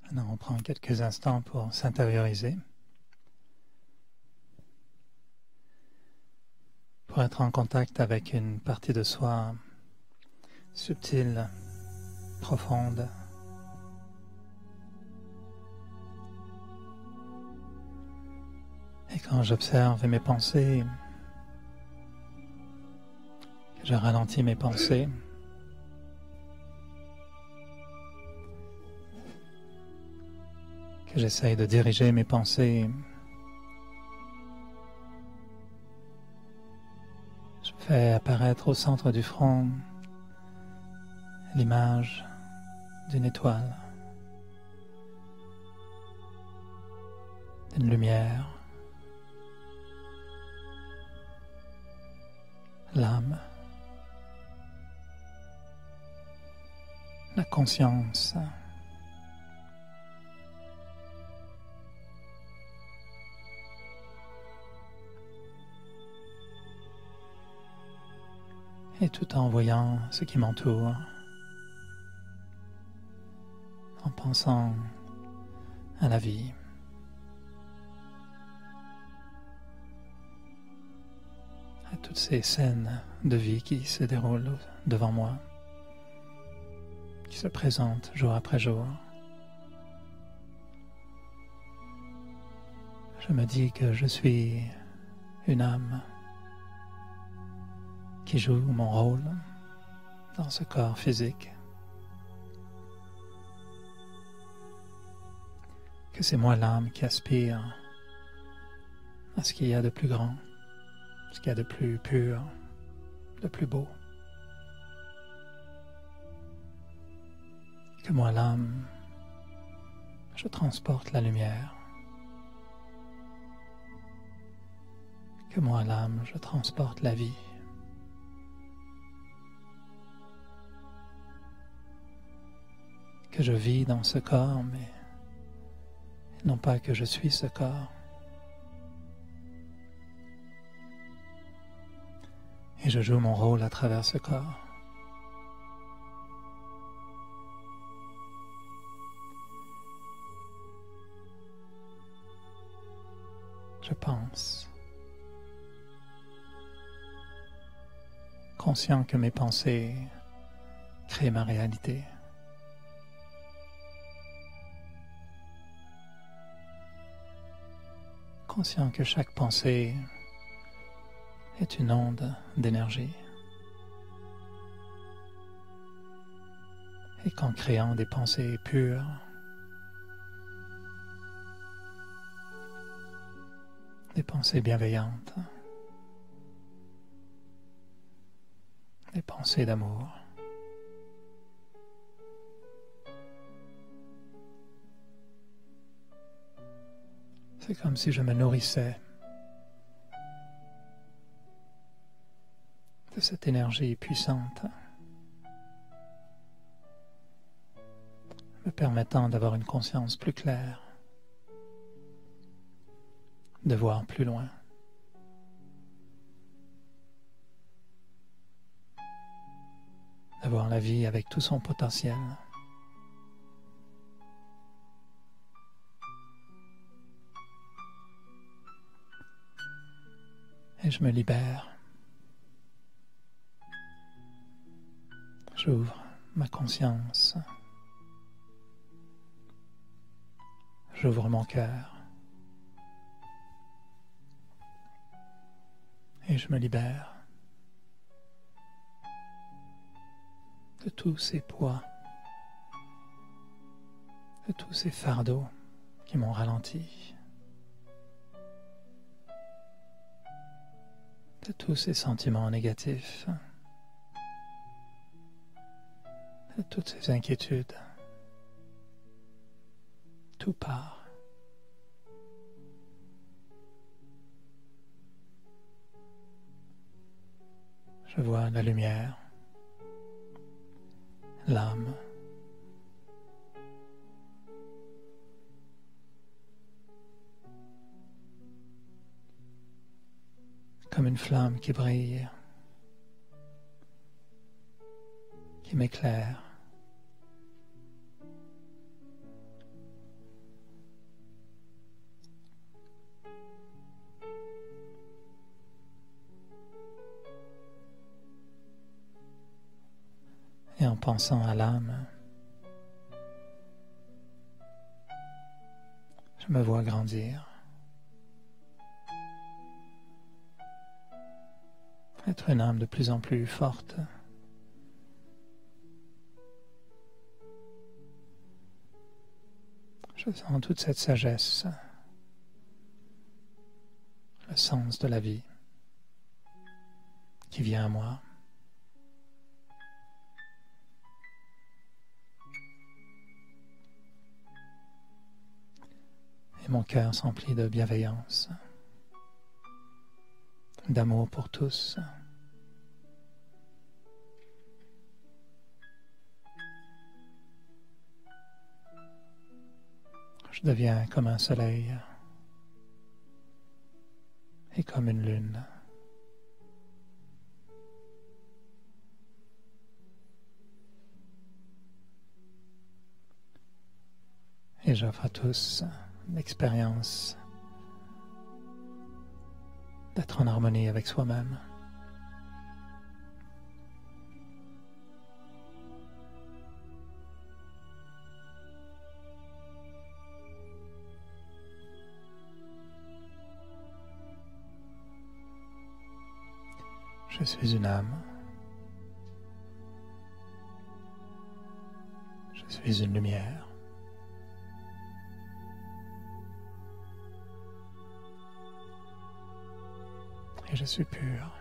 Maintenant, on prend quelques instants pour s'intérioriser, pour être en contact avec une partie de soi subtile, profonde. Et quand j'observe mes pensées, que je ralentis mes pensées, que j'essaye de diriger mes pensées, je fais apparaître au centre du front l'image d'une étoile, d'une lumière, l'âme, la conscience. Et tout en voyant ce qui m'entoure, en pensant à la vie, à toutes ces scènes de vie qui se déroulent devant moi, qui se présentent jour après jour. Je me dis que je suis une âme qui joue mon rôle dans ce corps physique, que c'est moi l'âme qui aspire à ce qu'il y a de plus grand, ce qu'il y a de plus pur, de plus beau, que moi l'âme, je transporte la lumière, que moi l'âme, je transporte la vie. Que je vis dans ce corps, mais non pas que je suis ce corps. Et je joue mon rôle à travers ce corps. Je pense, conscient que mes pensées créent ma réalité. Conscient que chaque pensée est une onde d'énergie. Et qu'en créant des pensées pures, des pensées bienveillantes, des pensées d'amour, c'est comme si je me nourrissais de cette énergie puissante, me permettant d'avoir une conscience plus claire, de voir plus loin. De voir la vie avec tout son potentiel. Et je me libère. J'ouvre ma conscience. J'ouvre mon cœur. Et je me libère de tous ces poids, de tous ces fardeaux qui m'ont ralenti, de tous ces sentiments négatifs, de toutes ces inquiétudes. Tout part. Je vois la lumière, l'âme, comme une flamme qui brille, qui m'éclaire, Et en pensant à l'âme, je me vois grandir, être une âme de plus en plus forte. Je sens toute cette sagesse, le sens de la vie qui vient à moi. Et mon cœur s'emplit de bienveillance, d'amour pour tous. Je deviens comme un soleil et comme une lune. Et j'offre à tous l'expérience d'être en harmonie avec soi-même. Je suis une âme. Je suis une lumière. Et je suis pur.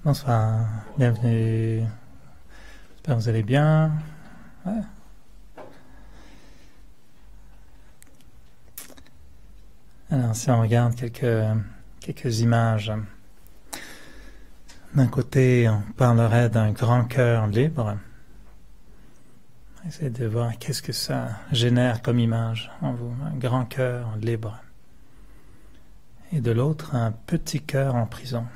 Bonsoir, bienvenue. J'espère que vous allez bien. Ouais. Alors, si on regarde quelques images, d'un côté, on parlerait d'un grand cœur libre. Essayez de voir qu'est-ce que ça génère comme image en vous, un grand cœur libre. Et de l'autre, un petit cœur en prison.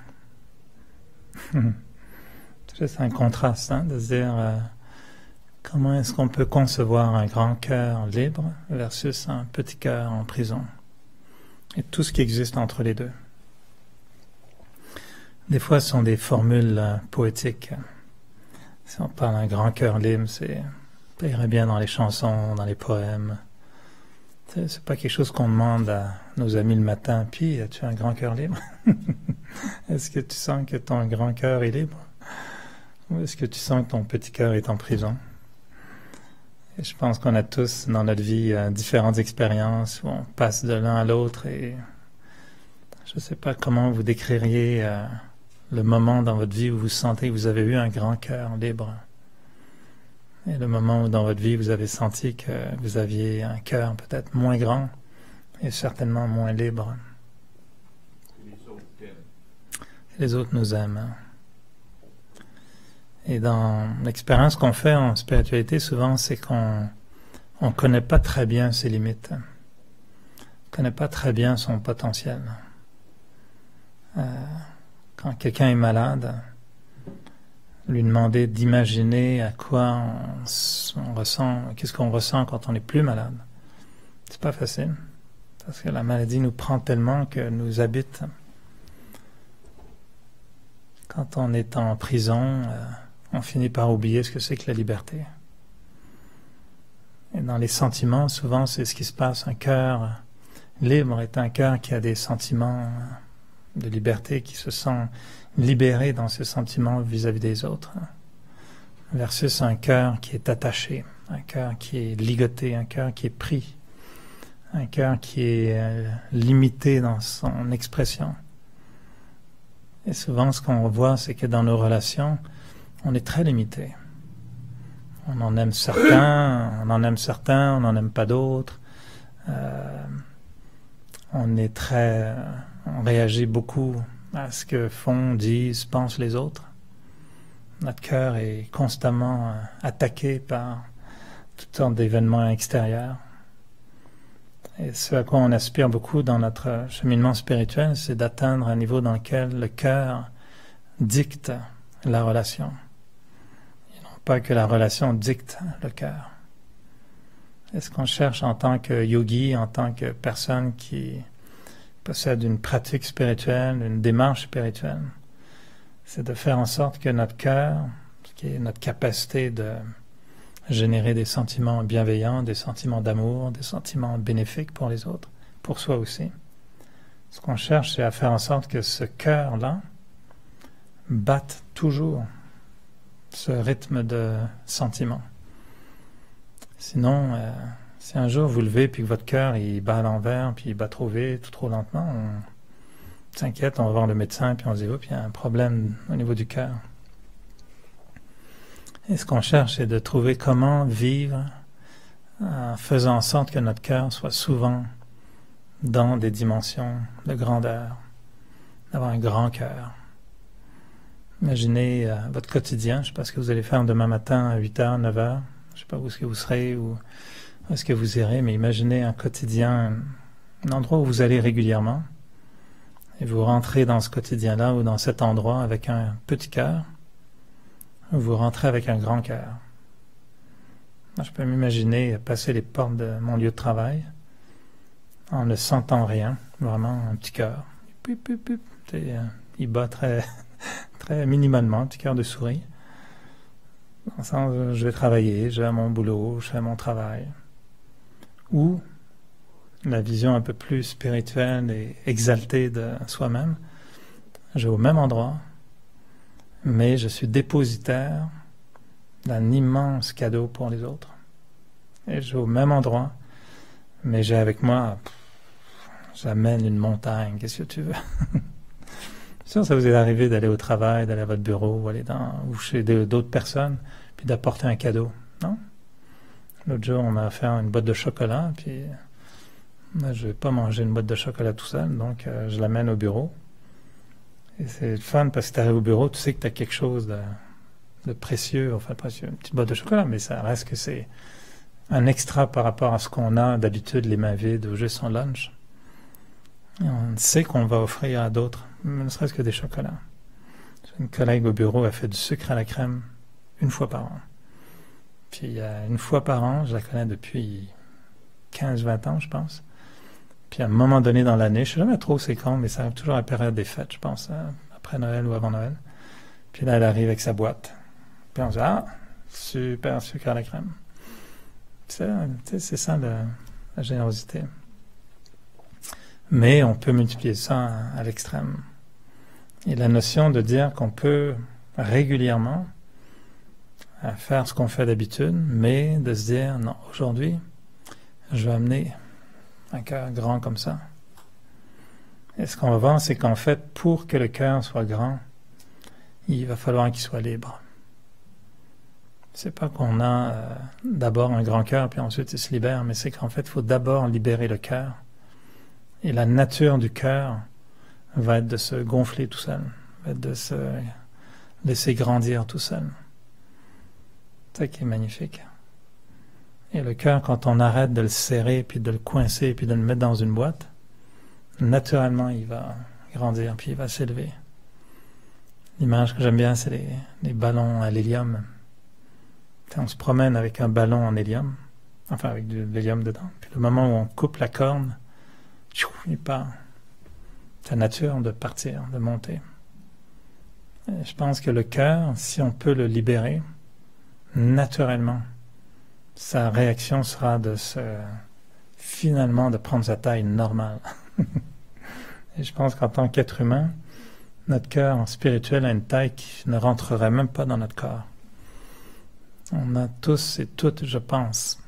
C'est un contraste, de se dire comment est-ce qu'on peut concevoir un grand cœur libre versus un petit cœur en prison. Et tout ce qui existe entre les deux. Des fois, ce sont des formules poétiques. Si on parle d'un grand cœur libre, ça irait bien dans les chansons, dans les poèmes. C'est pas quelque chose qu'on demande à nos amis le matin. Puis, as-tu un grand cœur libre? Est-ce que tu sens que ton grand cœur est libre? Ou est-ce que tu sens que ton petit cœur est en prison? Et je pense qu'on a tous dans notre vie différentes expériences où on passe de l'un à l'autre et je ne sais pas comment vous décririez le moment dans votre vie où vous sentez que vous avez eu un grand cœur libre et le moment où dans votre vie vous avez senti que vous aviez un cœur peut-être moins grand et certainement moins libre. Les autres nous aiment. Et dans l'expérience qu'on fait en spiritualité, souvent, c'est qu'on ne connaît pas très bien ses limites. On ne connaît pas très bien son potentiel. Quand quelqu'un est malade, lui demander d'imaginer à quoi on ressent, qu'est-ce qu'on ressent quand on n'est plus malade, c'est pas facile. Parce que la maladie nous prend tellement que nous habite. Quand on est en prison, on finit par oublier ce que c'est que la liberté. Et dans les sentiments, souvent, c'est ce qui se passe. Un cœur libre est un cœur qui a des sentiments de liberté, qui se sent libéré dans ses sentiments vis-à-vis des autres, versus un cœur qui est attaché, un cœur qui est ligoté, un cœur qui est pris, un cœur qui est limité dans son expression. Et souvent, ce qu'on voit, c'est que dans nos relations, on est très limité. On en aime certains, on n'en aime pas d'autres. On réagit beaucoup à ce que font, disent, pensent les autres. Notre cœur est constamment attaqué par toutes sortes d'événements extérieurs. Et ce à quoi on aspire beaucoup dans notre cheminement spirituel, c'est d'atteindre un niveau dans lequel le cœur dicte la relation. Pas que la relation dicte le cœur. Et ce qu'on cherche en tant que yogi, en tant que personne qui possède une pratique spirituelle, une démarche spirituelle, c'est de faire en sorte que notre cœur, qui est notre capacité de générer des sentiments bienveillants, des sentiments d'amour, des sentiments bénéfiques pour les autres, pour soi aussi. Ce qu'on cherche, c'est à faire en sorte que ce cœur-là batte toujours ce rythme de sentiment. Sinon, si un jour vous levez puis que votre cœur il bat à l'envers, puis il bat trop vite ou trop lentement, on s'inquiète, on va voir le médecin puis on se dit, oups, il y a un problème au niveau du cœur. Et ce qu'on cherche, c'est de trouver comment vivre en faisant en sorte que notre cœur soit souvent dans des dimensions de grandeur, d'avoir un grand cœur. Imaginez votre quotidien, je ne sais pas ce que vous allez faire demain matin à 8h, 9h, je ne sais pas où est-ce que vous serez ou où est-ce que vous irez, mais imaginez un quotidien, un endroit où vous allez régulièrement, et vous rentrez dans ce quotidien-là ou dans cet endroit avec un petit cœur, ou vous rentrez avec un grand cœur. Moi, je peux m'imaginer passer les portes de mon lieu de travail en ne sentant rien, vraiment un petit cœur. Il bat très minimalement, un petit cœur de souris. Dans le sens, je vais travailler, je vais à mon boulot, je fais mon travail. Ou la vision un peu plus spirituelle et exaltée de soi-même, je vais au même endroit, mais je suis dépositaire d'un immense cadeau pour les autres. Et je vais au même endroit, mais j'ai avec moi, j'amène une montagne, qu'est-ce que tu veux? Sûr, ça vous est arrivé d'aller au travail, d'aller à votre bureau, ou chez d'autres personnes, puis d'apporter un cadeau, non? L'autre jour, on m'a offert une boîte de chocolat, puis moi, je ne vais pas manger une boîte de chocolat tout seul, donc je l'amène au bureau. Et c'est fun parce que tu arrives au bureau, tu sais que tu as quelque chose de précieux, enfin précieux, une petite boîte de chocolat, mais ça reste que c'est un extra par rapport à ce qu'on a d'habitude les mains vides ou juste son lunch. Et on sait qu'on va offrir à d'autres, ne serait-ce que des chocolats. J'ai une collègue au bureau, elle fait du sucre à la crème une fois par an. Puis une fois par an, je la connais depuis 15-20 ans, je pense. Puis à un moment donné dans l'année, je ne sais jamais trop c'est quand, mais ça arrive toujours à la période des fêtes, je pense, après Noël ou avant Noël. Puis là, elle arrive avec sa boîte. Puis on se dit, ah, super sucre à la crème. C'est ça la générosité. Mais on peut multiplier ça à l'extrême. Et la notion de dire qu'on peut régulièrement à faire ce qu'on fait d'habitude, mais de se dire, non, aujourd'hui, je vais amener un cœur grand comme ça. Et ce qu'on va voir, c'est qu'en fait, pour que le cœur soit grand, il va falloir qu'il soit libre. C'est pas qu'on a d'abord un grand cœur, puis ensuite il se libère, mais c'est qu'en fait, il faut d'abord libérer le cœur. Et la nature du cœur va être de se gonfler tout seul, va être de se laisser grandir tout seul. C'est ça qui est magnifique. Et le cœur, quand on arrête de le serrer, puis de le coincer, puis de le mettre dans une boîte, naturellement, il va grandir, puis il va s'élever. L'image que j'aime bien, c'est les ballons à l'hélium. On se promène avec un ballon en hélium, enfin avec de l'hélium dedans. Puis le moment où on coupe la corne, il part. C'est la nature de partir, de monter. Et je pense que le cœur, si on peut le libérer, naturellement, sa réaction sera finalement de prendre sa taille normale. Et je pense qu'en tant qu'être humain, notre cœur spirituel a une taille qui ne rentrerait même pas dans notre corps. On a tous et toutes, je pense,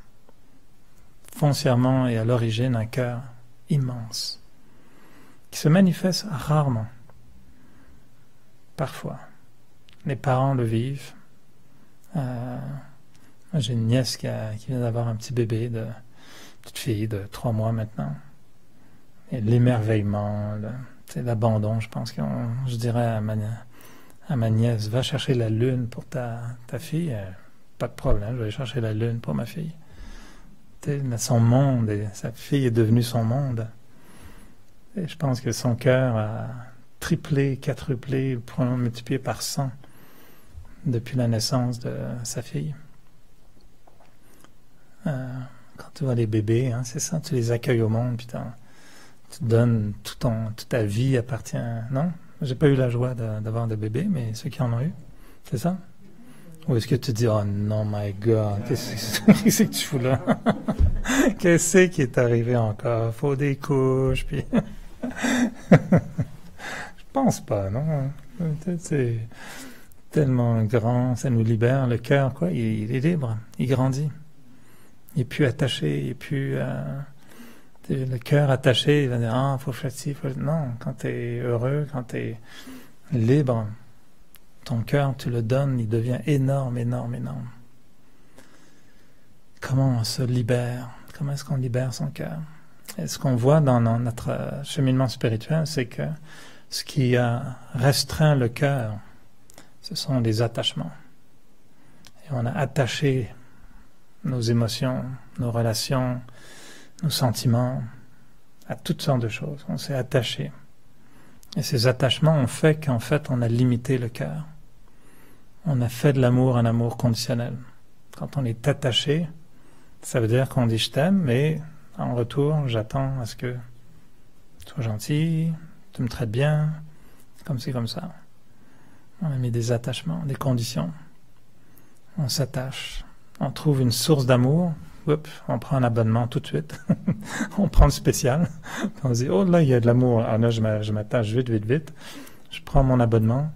foncièrement et à l'origine, un cœur immense, qui se manifeste rarement. Parfois. Les parents le vivent. J'ai une nièce qui vient d'avoir un petit bébé, une petite fille de 3 mois maintenant. Et l'émerveillement, l'abandon, je pense que je dirais à ma nièce, va chercher la lune pour ta fille. Pas de problème, je vais aller chercher la lune pour ma fille. Son monde, sa fille est devenue son monde. Et je pense que son cœur a triplé, quadruplé, multiplié par 100 depuis la naissance de sa fille. Quand tu vois les bébés, hein, c'est ça, tu les accueilles au monde, puis tu donnes toute ta vie appartient. Non, j'ai pas eu la joie d'avoir de bébés, mais ceux qui en ont eu, c'est ça? Ou est-ce que tu dis, oh non, my God, qu'est-ce que tu fous là? Qu'est-ce qui est arrivé encore? Faut des couches, puis... Je pense pas, non? C'est tellement grand, ça nous libère. Le cœur, quoi, il est libre, il grandit. Il n'est plus attaché, il n'est plus... le cœur attaché, il va dire, ah, faut faire ci, faut... Non, quand tu es heureux, quand tu es libre, ton cœur, tu le donnes, il devient énorme, énorme, énorme. Comment on se libère? Comment est-ce qu'on libère son cœur? Et ce qu'on voit dans notre cheminement spirituel, c'est que ce qui a restreint le cœur, ce sont les attachements. Et on a attaché nos émotions, nos relations, nos sentiments à toutes sortes de choses. On s'est attaché. Et ces attachements ont fait qu'en fait, on a limité le cœur. On a fait de l'amour un amour conditionnel. Quand on est attaché, ça veut dire qu'on dit je t'aime, mais en retour, j'attends à ce que tu sois gentil, tu me traites bien, comme ci, comme ça. On a mis des attachements, des conditions. On s'attache. On trouve une source d'amour. On prend un abonnement tout de suite. On prend le spécial. On se dit, oh là, il y a de l'amour. Alors là, je m'attache vite, vite, vite. Je prends mon abonnement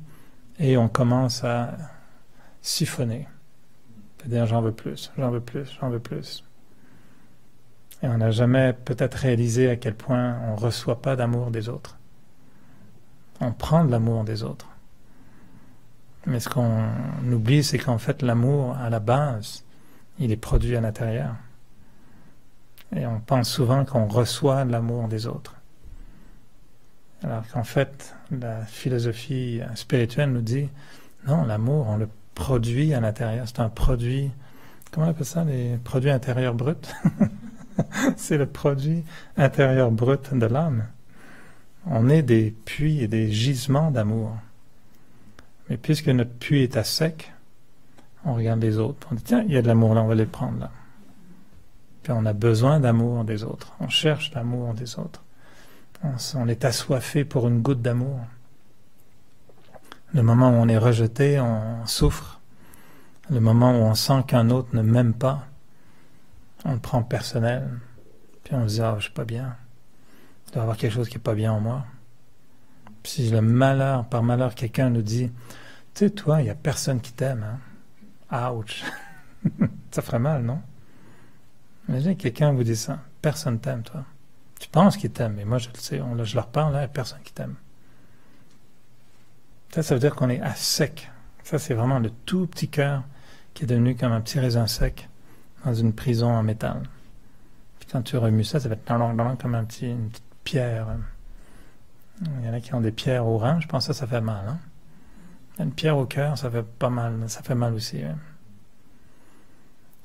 et on commence à siphonner. C'est-à-dire, j'en veux plus, j'en veux plus, j'en veux plus. Et on n'a jamais peut-être réalisé à quel point on ne reçoit pas d'amour des autres. On prend de l'amour des autres. Mais ce qu'on oublie, c'est qu'en fait, l'amour, à la base, il est produit à l'intérieur. Et on pense souvent qu'on reçoit de l'amour des autres. Alors qu'en fait, la philosophie spirituelle nous dit, non, l'amour, on le produit à l'intérieur. C'est un produit, comment on appelle ça, les produits intérieurs bruts? C'est le produit intérieur brut de l'âme. On est des puits et des gisements d'amour. Mais puisque notre puits est à sec, on regarde les autres. On dit, tiens, il y a de l'amour là, on va les prendre là. Puis on a besoin d'amour des autres. On cherche l'amour des autres. On est assoiffé pour une goutte d'amour. Le moment où on est rejeté, on souffre. Le moment où on sent qu'un autre ne m'aime pas, on le prend personnel. Puis on se dit, ah, je suis pas bien. Il doit y avoir quelque chose qui n'est pas bien en moi. Puis si par malheur, quelqu'un nous dit, tu sais, toi, il n'y a personne qui t'aime. Hein? Ouch! Ça ferait mal, non? Imaginez que quelqu'un vous dit ça. Personne t'aime, toi. Tu penses qu'il t'aime, mais moi je le sais, je leur parle, là, il n'y a personne qui t'aime. Ça veut dire qu'on est à sec. Ça, c'est vraiment le tout petit cœur qui est devenu comme un petit raisin sec dans une prison en métal. Puis quand tu remues ça, ça va être comme une petite pierre. Il y en a qui ont des pierres au rein, je pense que ça fait mal. Hein? Une pierre au cœur, ça fait pas mal, ça fait mal aussi. Hein?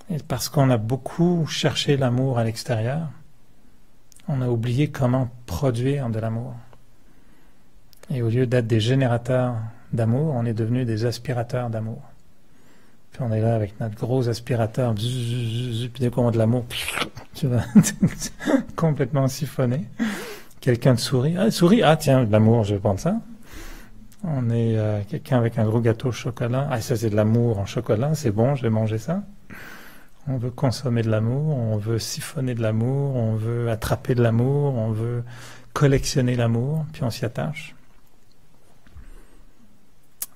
Et parce qu'on a beaucoup cherché l'amour à l'extérieur, on a oublié comment produire de l'amour. Et au lieu d'être des générateurs d'amour, on est devenus des aspirateurs d'amour. Puis on est là avec notre gros aspirateur, puis dès qu'on a de l'amour, tu vas complètement siphonner. Quelqu'un te sourit, tiens, de l'amour, je vais prendre ça. On est quelqu'un avec un gros gâteau au chocolat, ça c'est de l'amour en chocolat, c'est bon, je vais manger ça. On veut consommer de l'amour, on veut siphonner de l'amour, on veut attraper de l'amour, on veut collectionner l'amour, puis on s'y attache.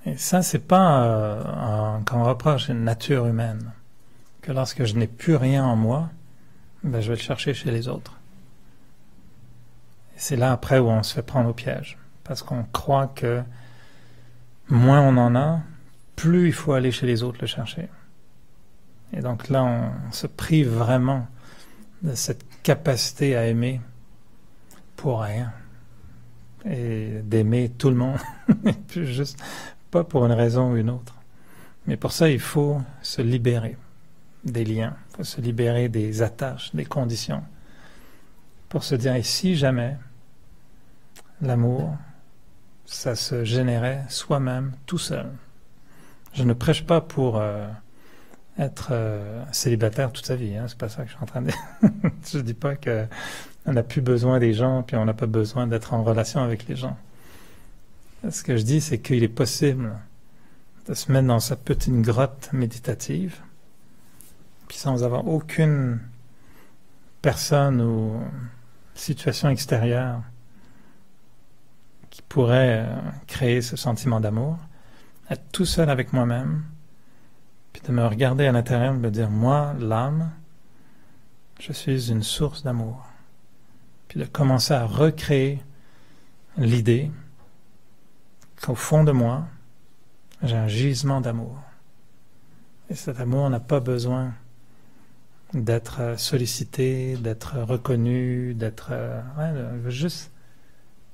Et ça, c'est pas qu'on reproche une nature humaine, que lorsque je n'ai plus rien en moi, je vais le chercher chez les autres. Et c'est là après où on se fait prendre au piège, parce qu'on croit que moins on en a, plus il faut aller chez les autres le chercher. Et donc là, on se prive vraiment de cette capacité à aimer pour rien. Et d'aimer tout le monde. Juste pas pour une raison ou une autre. Mais pour ça, il faut se libérer des liens. Il faut se libérer des attaches, des conditions. Pour se dire, et si jamais l'amour, ça se générait soi-même, tout seul. Je ne prêche pas pour être célibataire toute sa vie, hein, c'est pas ça que je suis en train de dire. Je dis pas qu'on n'a plus besoin des gens, puis on n'a pas besoin d'être en relation avec les gens. Ce que je dis, c'est qu'il est possible de se mettre dans sa petite grotte méditative, puis sans avoir aucune personne ou situation extérieure qui pourrait créer ce sentiment d'amour, être tout seul avec moi-même, puis de me regarder à l'intérieur et me dire, moi, l'âme, je suis une source d'amour. Puis de commencer à recréer l'idée qu'au fond de moi, j'ai un gisement d'amour. Et cet amour n'a pas besoin d'être sollicité, d'être reconnu, d'être... je veux juste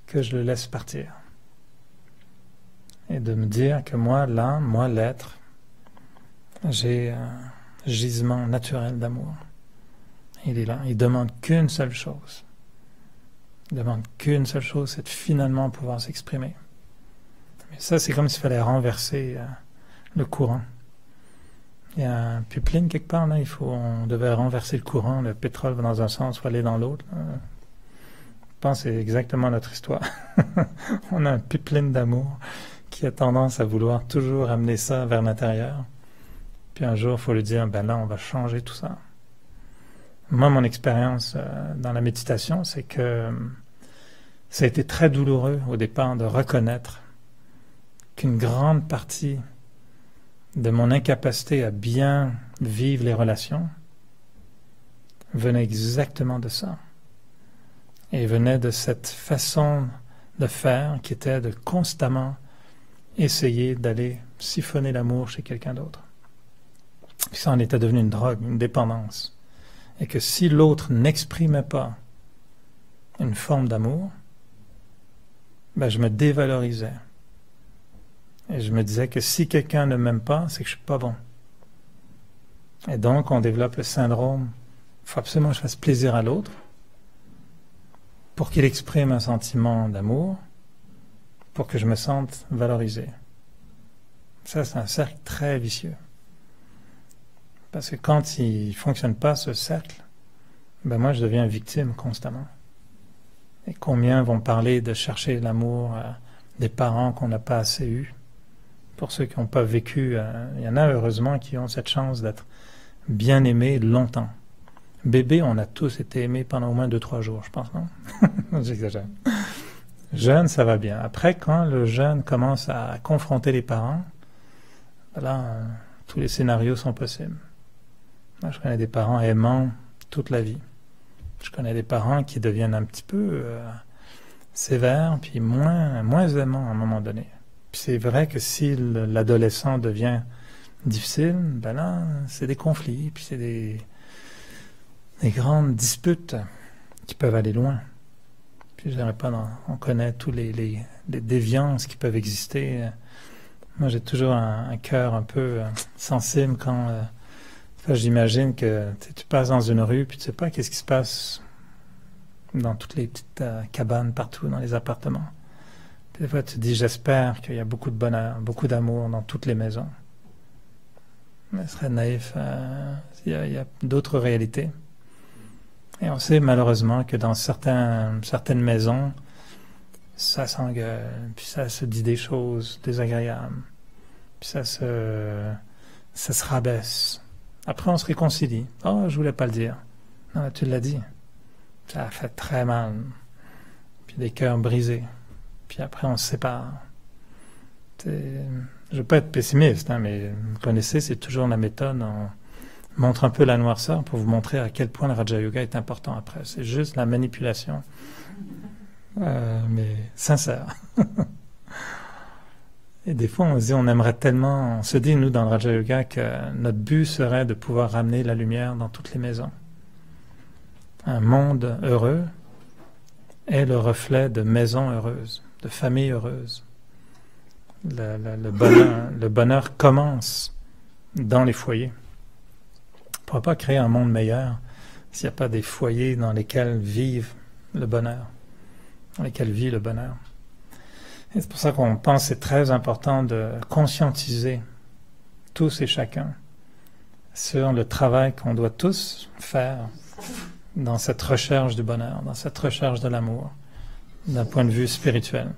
que je le laisse partir. Et de me dire que moi, l'âme, moi, l'être, j'ai un gisement naturel d'amour. Il est là. Il demande qu'une seule chose. Il demande qu'une seule chose, c'est de finalement pouvoir s'exprimer. Mais ça, c'est comme s'il fallait renverser le courant. Il y a un pipeline quelque part, là, on devait renverser le courant, le pétrole va dans un sens, il faut aller dans l'autre. Je pense que c'est exactement notre histoire. On a un pipeline d'amour qui a tendance à vouloir toujours amener ça vers l'intérieur. Puis un jour, il faut lui dire, là, on va changer tout ça. Moi, mon expérience dans la méditation, c'est que ça a été très douloureux au départ de reconnaître qu'une grande partie de mon incapacité à bien vivre les relations venait exactement de ça. Et venait de cette façon de faire qui était de constamment essayer d'aller siphonner l'amour chez quelqu'un d'autre. Puis ça en était devenu une drogue, une dépendance. Et que si l'autre n'exprimait pas une forme d'amour, je me dévalorisais. Et je me disais que si quelqu'un ne m'aime pas, c'est que je suis pas bon. Et donc, on développe le syndrome, il faut absolument que je fasse plaisir à l'autre pour qu'il exprime un sentiment d'amour, pour que je me sente valorisé. Ça, c'est un cercle très vicieux. Parce que quand il ne fonctionne pas, ce cercle, moi, je deviens victime constamment. Et combien vont parler de chercher l'amour des parents qu'on n'a pas assez eus? Pour ceux qui n'ont pas vécu, il y en a heureusement qui ont cette chance d'être bien aimés longtemps. Bébé, on a tous été aimés pendant au moins 2-3 jours, je pense, non? J'exagère. Jeune, ça va bien. Après, quand le jeune commence à confronter les parents, là, Tous les scénarios sont possibles. Moi, je connais des parents aimant toute la vie. Je connais des parents qui deviennent un petit peu sévères, puis moins aimants à un moment donné. Puis c'est vrai que si l'adolescent devient difficile, ben là, c'est des conflits, puis c'est des grandes disputes qui peuvent aller loin. Puis je dirais pas, on connaît tous les déviances qui peuvent exister. Moi, j'ai toujours un cœur un peu sensible quand j'imagine que tu passes dans une rue, puis tu sais pas qu'est-ce qui se passe dans toutes les petites cabanes partout, dans les appartements. Puis des fois, tu te dis, j'espère qu'il y a beaucoup de bonheur, beaucoup d'amour dans toutes les maisons. Mais ce serait naïf. Il y a d'autres réalités. Et on sait malheureusement que dans certaines maisons, ça s'engueule, puis ça se dit des choses désagréables, puis ça se rabaisse. Après, on se réconcilie. « Oh, je voulais pas le dire. » Non, tu l'as dit. Ça a fait très mal. Puis des cœurs brisés. Puis après, on se sépare. Je ne veux pas être pessimiste, mais vous connaissez, c'est toujours la méthode. On montre un peu la noirceur pour vous montrer à quel point le Raja Yoga est important après. C'est juste la manipulation. Mais sincère. Et des fois, on se dit, on se dit, nous, dans le Raja Yoga, que notre but serait de pouvoir ramener la lumière dans toutes les maisons. Un monde heureux est le reflet de maisons heureuses, de familles heureuses. Le bonheur commence dans les foyers. On ne pourra pas créer un monde meilleur s'il n'y a pas des foyers dans lesquels vive le bonheur, dans lesquels vit le bonheur. Et c'est pour ça qu'on pense que c'est très important de conscientiser tous et chacun sur le travail qu'on doit tous faire dans cette recherche du bonheur, dans cette recherche de l'amour, d'un point de vue spirituel.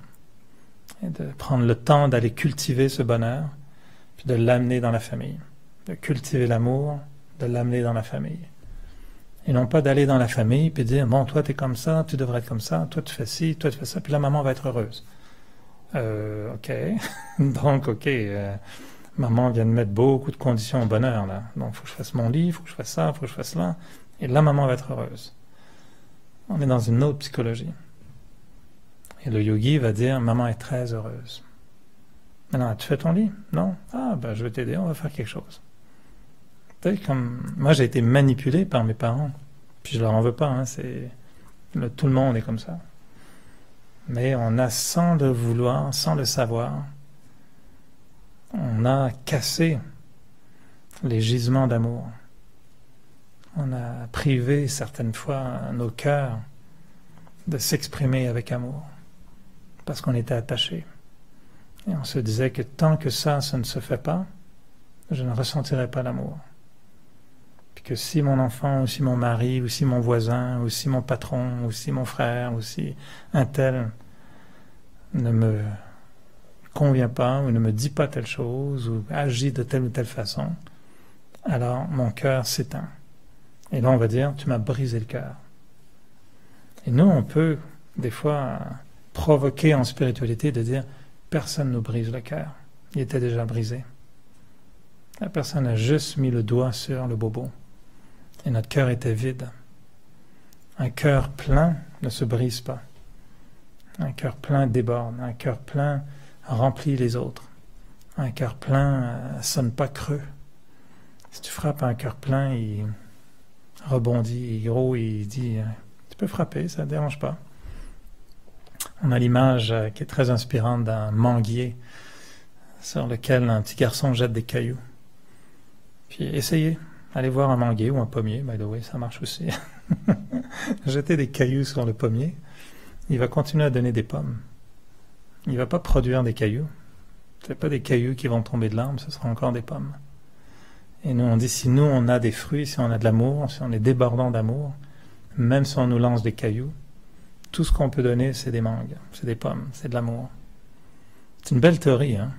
Et de prendre le temps d'aller cultiver ce bonheur, puis de l'amener dans la famille. De cultiver l'amour, de l'amener dans la famille. Et non pas d'aller dans la famille, puis de dire, bon, toi, t'es comme ça, tu devrais être comme ça, toi, tu fais ci, toi, tu fais ça, puis la maman va être heureuse. Ok. Donc, ok. Maman vient de mettre beaucoup de conditions au bonheur, là. Donc, il faut que je fasse mon lit, il faut que je fasse ça, il faut que je fasse cela. Et là, maman va être heureuse. On est dans une autre psychologie. Et le yogi va dire, maman est très heureuse. Maintenant, tu fais ton lit? Non? Ah, ben, je vais t'aider, on va faire quelque chose. Tu sais, comme, moi, j'ai été manipulé par mes parents. Puis je leur en veux pas, tout le monde est comme ça. Mais on a, sans le vouloir, sans le savoir, on a cassé les gisements d'amour. On a privé certaines fois nos cœurs de s'exprimer avec amour, parce qu'on était attachés. Et on se disait que tant que ça ne se fait pas, je ne ressentirai pas l'amour. Puis que si mon enfant, ou si mon mari, ou si mon voisin, ou si mon patron, ou si mon frère, ou si un tel ne me convient pas, ou ne me dit pas telle chose, ou agit de telle ou telle façon, alors mon cœur s'éteint. Et là on va dire, tu m'as brisé le cœur. Et nous on peut des fois provoquer en spiritualité de dire, personne ne nous brise le cœur, il était déjà brisé. La personne a juste mis le doigt sur le bobo. Et notre cœur était vide. Un cœur plein ne se brise pas. Un cœur plein déborde. Un cœur plein remplit les autres. Un cœur plein sonne pas creux. Si tu frappes un cœur plein, il rebondit. Il dit, tu peux frapper, ça ne dérange pas. On a l'image qui est très inspirante d'un manguier sur lequel un petit garçon jette des cailloux. Puis essayez, allez voir un manguier ou un pommier, by the way, ça marche aussi. Jeter des cailloux sur le pommier, il va continuer à donner des pommes. Il ne va pas produire des cailloux. Ce n'est pas des cailloux qui vont tomber de l'arbre, ce sera encore des pommes. Et nous, on dit, si nous, on a des fruits, si on a de l'amour, si on est débordant d'amour, même si on nous lance des cailloux, tout ce qu'on peut donner, c'est des mangues, c'est des pommes, c'est de l'amour. C'est une belle théorie, hein?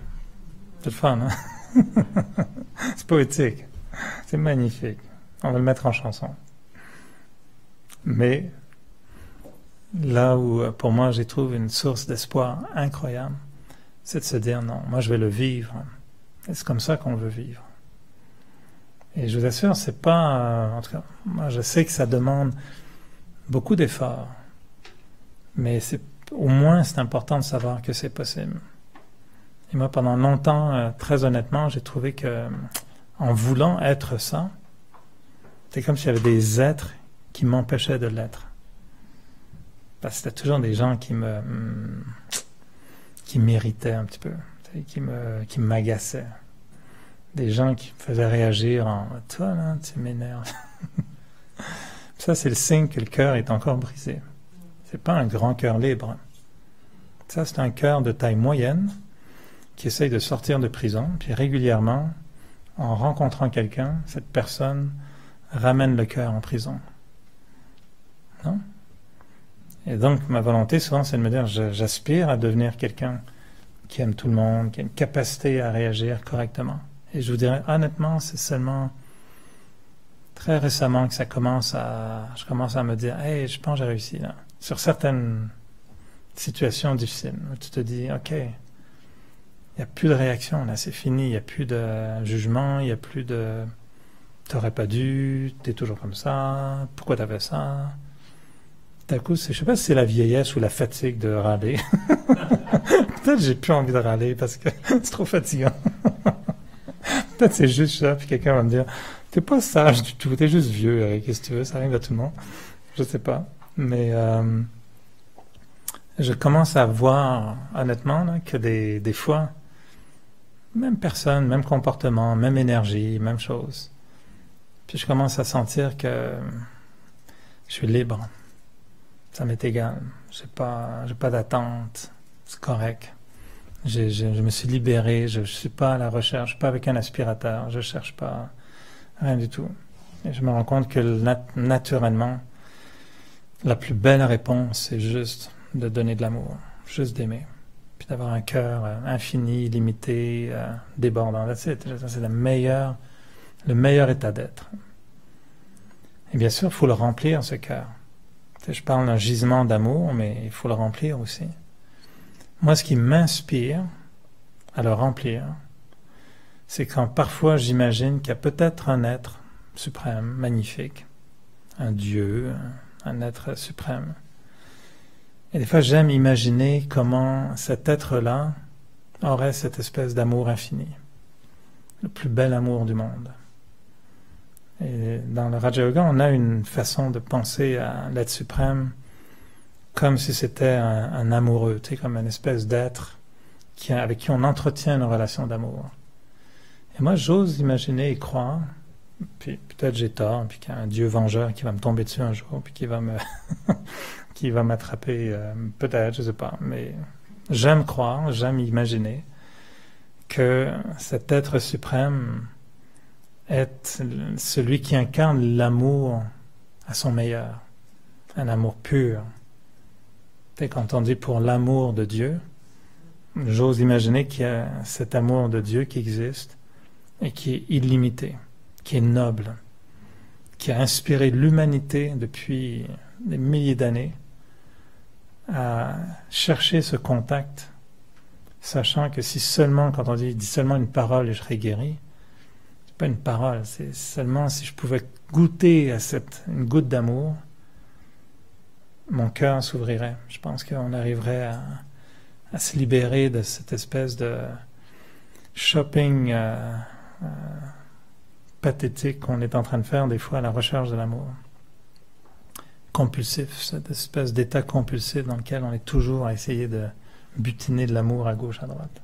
C'est le fun, hein? C'est poétique, c'est magnifique. On va le mettre en chanson. Mais là où, pour moi, j'y trouve une source d'espoir incroyable, c'est de se dire, non, moi je vais le vivre. Et c'est comme ça qu'on veut vivre. Et je vous assure, c'est pas... en tout cas, moi je sais que ça demande beaucoup d'efforts. Mais au moins c'est important de savoir que c'est possible. Et moi pendant longtemps, très honnêtement, j'ai trouvé que en voulant être ça, c'est comme s'il y avait des êtres qui m'empêchaient de l'être. Parce que c'était toujours des gens qui m'irritaient un petit peu, qui m'agaçaient. Des gens qui me faisaient réagir en « toi là, tu m'énerves ». Ça, c'est le signe que le cœur est encore brisé. C'est pas un grand cœur libre. Ça, c'est un cœur de taille moyenne qui essaye de sortir de prison, puis régulièrement, en rencontrant quelqu'un, cette personne ramène le cœur en prison. Non? Et donc, ma volonté, souvent, c'est de me dire, j'aspire à devenir quelqu'un qui aime tout le monde, qui a une capacité à réagir correctement. Et je vous dirais, honnêtement, c'est seulement très récemment que je commence à me dire, hey, je pense que j'ai réussi, là. Sur certaines situations difficiles, où tu te dis, OK, il n'y a plus de réaction, là, c'est fini, il n'y a plus de jugement, il n'y a plus de t'aurais pas dû, t'es toujours comme ça, pourquoi t'as fait ça? D'un coup, je sais pas si c'est la vieillesse ou la fatigue de râler. Peut-être j'ai plus envie de râler parce que c'est trop fatigant. Peut-être c'est juste ça, puis quelqu'un va me dire, t'es pas sage du tout, t'es juste vieux, Eric, qu'est-ce que tu veux, ça arrive à tout le monde. Je sais pas. Mais je commence à voir, honnêtement, là, que des fois, même personne, même comportement, même énergie, même chose. Puis je commence à sentir que je suis libre. Ça m'est égal. J'ai pas d'attente. C'est correct. Je me suis libéré. Je suis pas à la recherche. Je suis pas avec un aspirateur. Je cherche pas rien du tout. Et je me rends compte que naturellement, la plus belle réponse, c'est juste de donner de l'amour. Juste d'aimer. Puis d'avoir un cœur infini, illimité, débordant. C'est le meilleur état d'être. Et bien sûr, il faut le remplir, ce cœur. Je parle d'un gisement d'amour, mais il faut le remplir aussi. Moi, ce qui m'inspire à le remplir, c'est quand parfois j'imagine qu'il y a peut-être un être suprême, magnifique, un Dieu, un être suprême. Et des fois, j'aime imaginer comment cet être-là aurait cette espèce d'amour infini, le plus bel amour du monde. Et dans le Raja Yoga, on a une façon de penser à l'être suprême comme si c'était un amoureux, tu sais, comme une espèce d'être avec qui on entretient une relation d'amour. Et moi, j'ose imaginer et croire, puis peut-être j'ai tort, puis qu'il y a un Dieu vengeur qui va me tomber dessus un jour, puis qui va qui va m'attraper, peut-être, je sais pas, mais j'aime croire, j'aime imaginer que cet être suprême est celui qui incarne l'amour à son meilleur, un amour pur. Et quand on dit pour l'amour de Dieu, j'ose imaginer qu'il y a cet amour de Dieu qui existe et qui est illimité, qui est noble, qui a inspiré l'humanité depuis des milliers d'années à chercher ce contact, sachant que si seulement, quand on dit seulement une parole et je serai guéri, pas une parole, c'est seulement si je pouvais goûter à une goutte d'amour, mon cœur s'ouvrirait. Je pense qu'on arriverait à se libérer de cette espèce de shopping pathétique qu'on est en train de faire des fois à la recherche de l'amour. Compulsif, cette espèce d'état compulsif dans lequel on est toujours à essayer de butiner de l'amour à gauche, à droite.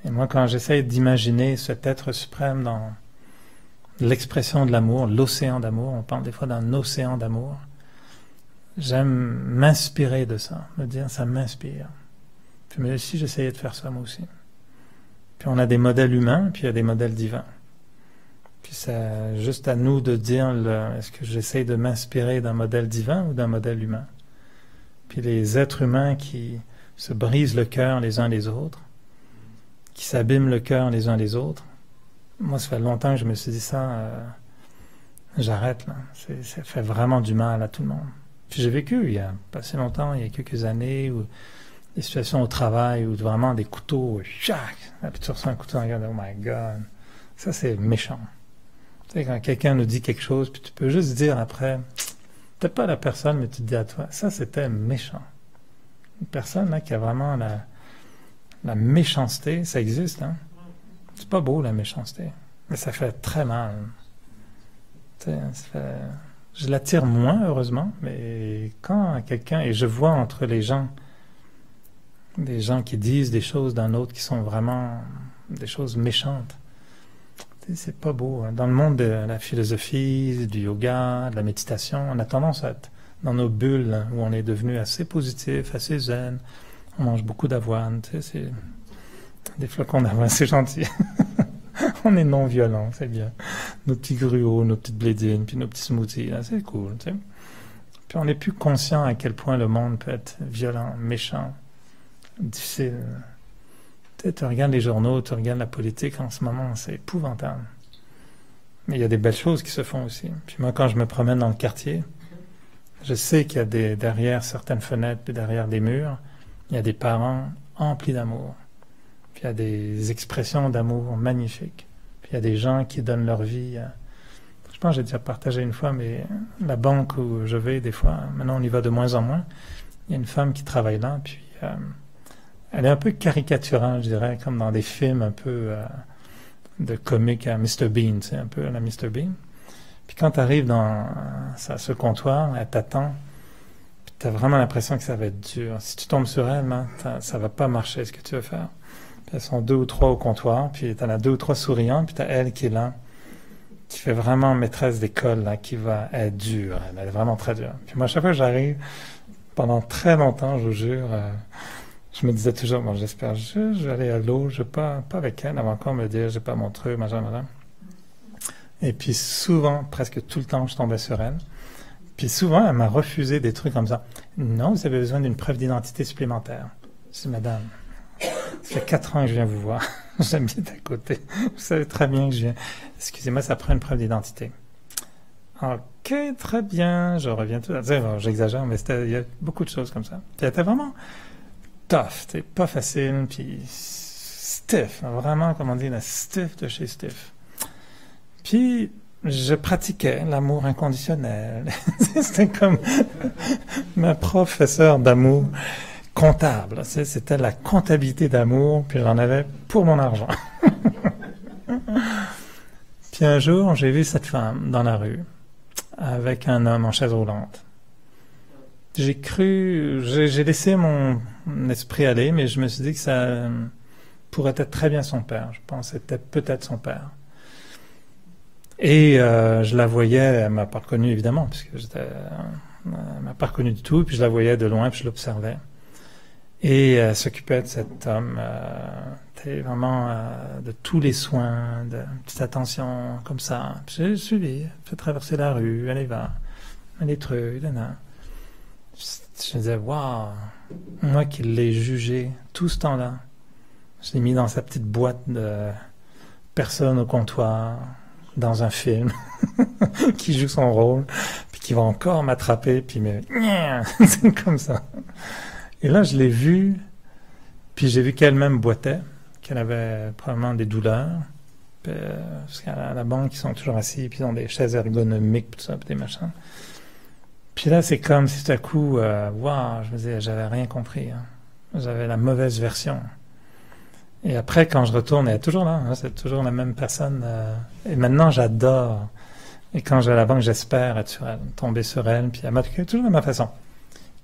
Et moi, quand j'essaie d'imaginer cet être suprême dans l'expression de l'amour, l'océan d'amour, on parle des fois d'un océan d'amour, j'aime m'inspirer de ça, me dire ça m'inspire. Puis mais si j'essayais de faire ça moi aussi. Puis on a des modèles humains, puis il y a des modèles divins. Puis c'est juste à nous de dire, est-ce que j'essaie de m'inspirer d'un modèle divin ou d'un modèle humain? Puis les êtres humains qui se brisent le cœur les uns les autres, qui s'abîment le cœur les uns les autres. Moi, ça fait longtemps que je me suis dit ça, j'arrête là. Ça fait vraiment du mal à tout le monde. Puis j'ai vécu il y a pas si longtemps, il y a quelques années, où des situations au travail où vraiment des couteaux, chac, puis tu reçois un couteau, regarde, oh my God, ça c'est méchant. Tu sais, quand quelqu'un nous dit quelque chose, puis tu peux juste dire après, peut-être pas à la personne, mais tu te dis à toi, ça c'était méchant. Une personne là, qui a vraiment la méchanceté, ça existe, hein? C'est pas beau la méchanceté, mais ça fait très mal. Tu sais, je l'attire moins, heureusement, mais quand quelqu'un, et je vois entre les gens, des gens qui disent des choses d'un autre qui sont vraiment des choses méchantes, c'est pas beau. Dans le monde de la philosophie, du yoga, de la méditation, on a tendance à être dans nos bulles où on est devenu assez positif, assez zen. On mange beaucoup d'avoine, tu sais, c'est des flocons d'avoine, c'est gentil. On est non violent, c'est bien. Nos petits gruots, nos petites blédines, puis nos petits smoothies, là, c'est cool, tu sais. Puis on n'est plus conscient à quel point le monde peut être violent, méchant, difficile. Tu regardes les journaux, tu regardes la politique en ce moment, c'est épouvantable. Mais il y a des belles choses qui se font aussi. Puis moi, quand je me promène dans le quartier, je sais qu'il y a derrière certaines fenêtres, puis derrière des murs, il y a des parents emplis d'amour. Puis il y a des expressions d'amour magnifiques. Puis il y a des gens qui donnent leur vie. Je pense que j'ai déjà partagé une fois, mais la banque où je vais des fois, maintenant on y va de moins en moins, il y a une femme qui travaille là, puis elle est un peu caricaturale, je dirais, comme dans des films un peu de comique à Mr. Bean, tu sais, un peu à la Mr. Bean. Puis quand tu arrives dans ce comptoir, elle t'attend, puis tu as vraiment l'impression que ça va être dur. Si tu tombes sur elle, ça va pas marcher ce que tu veux faire. Puis elles sont 2 ou 3 au comptoir, puis tu en as 2 ou 3 souriants, puis tu as elle qui est là, qui fait vraiment maîtresse d'école, là, qui va être dure. Elle est vraiment très dure. Puis moi, à chaque fois que j'arrive, pendant très longtemps, je vous jure, je me disais toujours, bon, j'espère, je vais aller à l'eau, je vais pas avec elle, avant qu'on me dise, j'ai pas mon truc, machin. Et puis souvent, presque tout le temps, je tombais sur elle. Puis souvent, elle m'a refusé des trucs comme ça. Non, vous avez besoin d'une preuve d'identité supplémentaire. Je dis, madame, ça fait 4 ans que je viens vous voir. J'habite à côté. Vous savez très bien que je viens. Excusez-moi, ça prend une preuve d'identité. Ok, très bien, je reviens tout à l'heure. J'exagère, mais il y a beaucoup de choses comme ça. C'était vraiment tough, c'est pas facile, puis stiff, vraiment, comme on dit, la stiff de chez stiff. Puis, je pratiquais l'amour inconditionnel. C'était comme ma professeure d'amour comptable. C'était la comptabilité d'amour, puis j'en avais pour mon argent. Puis un jour, j'ai vu cette femme dans la rue, avec un homme en chaise roulante. J'ai laissé mon esprit aller, mais je me suis dit que ça pourrait être très bien son père. Je pense que c'était peut-être son père. Et je la voyais, elle m'a pas reconnu évidemment, puisque elle m'a pas reconnu du tout, puis je la voyais de loin, puis je l'observais. Et elle s'occupait de cet homme, vraiment de tous les soins, de petite attention, comme ça. Puis j'ai suivi, fait traverser la rue, allez va, les trucs, là. Je me disais, waouh, moi qui l'ai jugé tout ce temps-là, je l'ai mis dans sa petite boîte de personne au comptoir, dans un film, qui joue son rôle, puis qui va encore m'attraper, puis c'est comme ça. Et là, je l'ai vue, puis j'ai vu qu'elle-même boitait, qu'elle avait probablement des douleurs, parce qu'à la banque, ils sont toujours assis, puis ils ont des chaises ergonomiques, tout ça, puis des machins. Puis là, c'est comme si tout à coup, waouh, je me disais, j'avais rien compris. Hein. J'avais la mauvaise version. Et après, quand je retourne, elle est toujours là, hein, c'est toujours la même personne. Et maintenant, j'adore. Et quand je vais à la banque, j'espère être sur elle, tomber sur elle, puis elle m'accueille toujours de ma façon.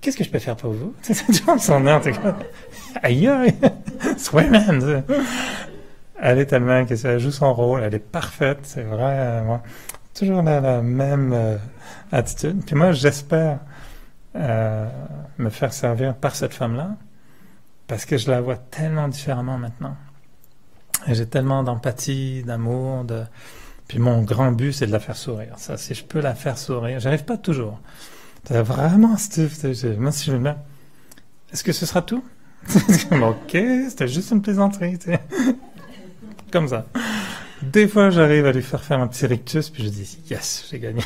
Qu'est-ce que je peux faire pour vous? C'est toujours son air, c'est comme, aïe aïe, Swayman. Elle est tellement qu'elle joue son rôle, elle est parfaite, c'est vrai. Moi, toujours la même attitude. Puis moi, j'espère me faire servir par cette femme-là, parce que je la vois tellement différemment maintenant. Et j'ai tellement d'empathie, d'amour, Puis mon grand but, c'est de la faire sourire. Ça, si je peux la faire sourire, j'arrive pas toujours. C'est vraiment stiff. Moi, si je me mets, est-ce que ce sera tout? Ok, c'était juste une plaisanterie. T'sais. Comme ça. Des fois, j'arrive à lui faire un petit rictus, puis je dis, yes, j'ai gagné.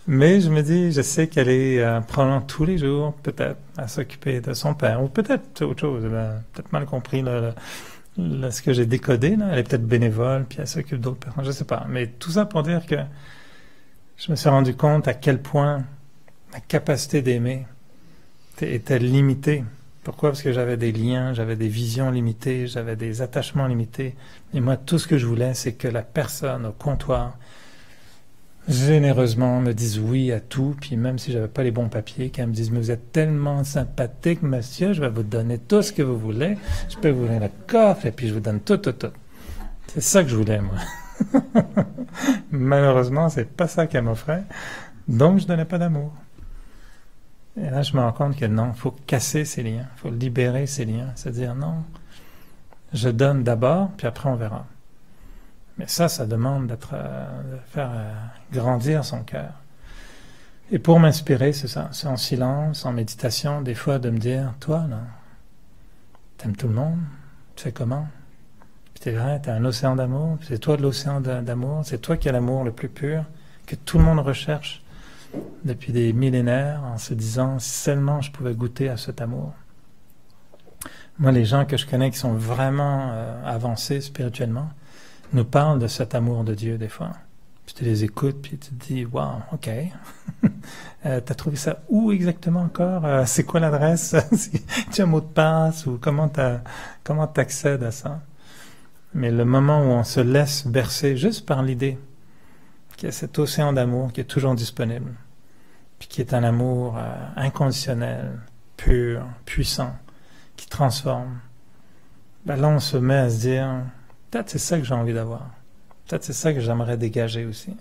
Mais je me dis, je sais qu'elle est probablement tous les jours, peut-être, à s'occuper de son père, ou peut-être autre chose. Elle a peut-être mal compris ce que j'ai décodé, là, elle est peut-être bénévole, puis elle s'occupe d'autres personnes, je sais pas. Mais tout ça pour dire que je me suis rendu compte à quel point ma capacité d'aimer était limitée. Pourquoi? Parce que j'avais des liens, j'avais des visions limitées, j'avais des attachements limités. Et moi, tout ce que je voulais, c'est que la personne au comptoir, généreusement, me dise oui à tout, puis même si j'avais pas les bons papiers, qu'elle me dise, mais vous êtes tellement sympathique, monsieur, je vais vous donner tout ce que vous voulez, je peux vous donner le coffre, et puis je vous donne tout. C'est ça que je voulais, moi. Malheureusement, c'est pas ça qu'elle m'offrait, donc je donnais pas d'amour. Et là, je me rends compte que non, il faut casser ces liens, il faut libérer ces liens, c'est-à-dire non, je donne d'abord, puis après on verra. Mais ça demande de faire grandir son cœur. Et pour m'inspirer, c'est ça, c'est en silence, en méditation, des fois de me dire, toi, là, t'aimes tout le monde, tu sais comment? Puis t'es vrai, t'as un océan d'amour, c'est toi de l'océan d'amour, c'est toi qui as l'amour le plus pur, que tout le monde recherche depuis des millénaires, en se disant, si seulement je pouvais goûter à cet amour. Moi, les gens que je connais qui sont vraiment avancés spirituellement, nous parlent de cet amour de Dieu des fois. Puis tu les écoutes, puis tu te dis, wow, ok. T'as trouvé ça où exactement encore? C'est quoi l'adresse? Tu as un mot de passe? Ou comment t'accèdes à ça? Mais le moment où on se laisse bercer juste par l'idée qu'il y a cet océan d'amour qui est toujours disponible, puis qui est un amour inconditionnel, pur, puissant, qui transforme, ben là on se met à se dire, peut-être c'est ça que j'ai envie d'avoir. Peut-être c'est ça que j'aimerais dégager aussi.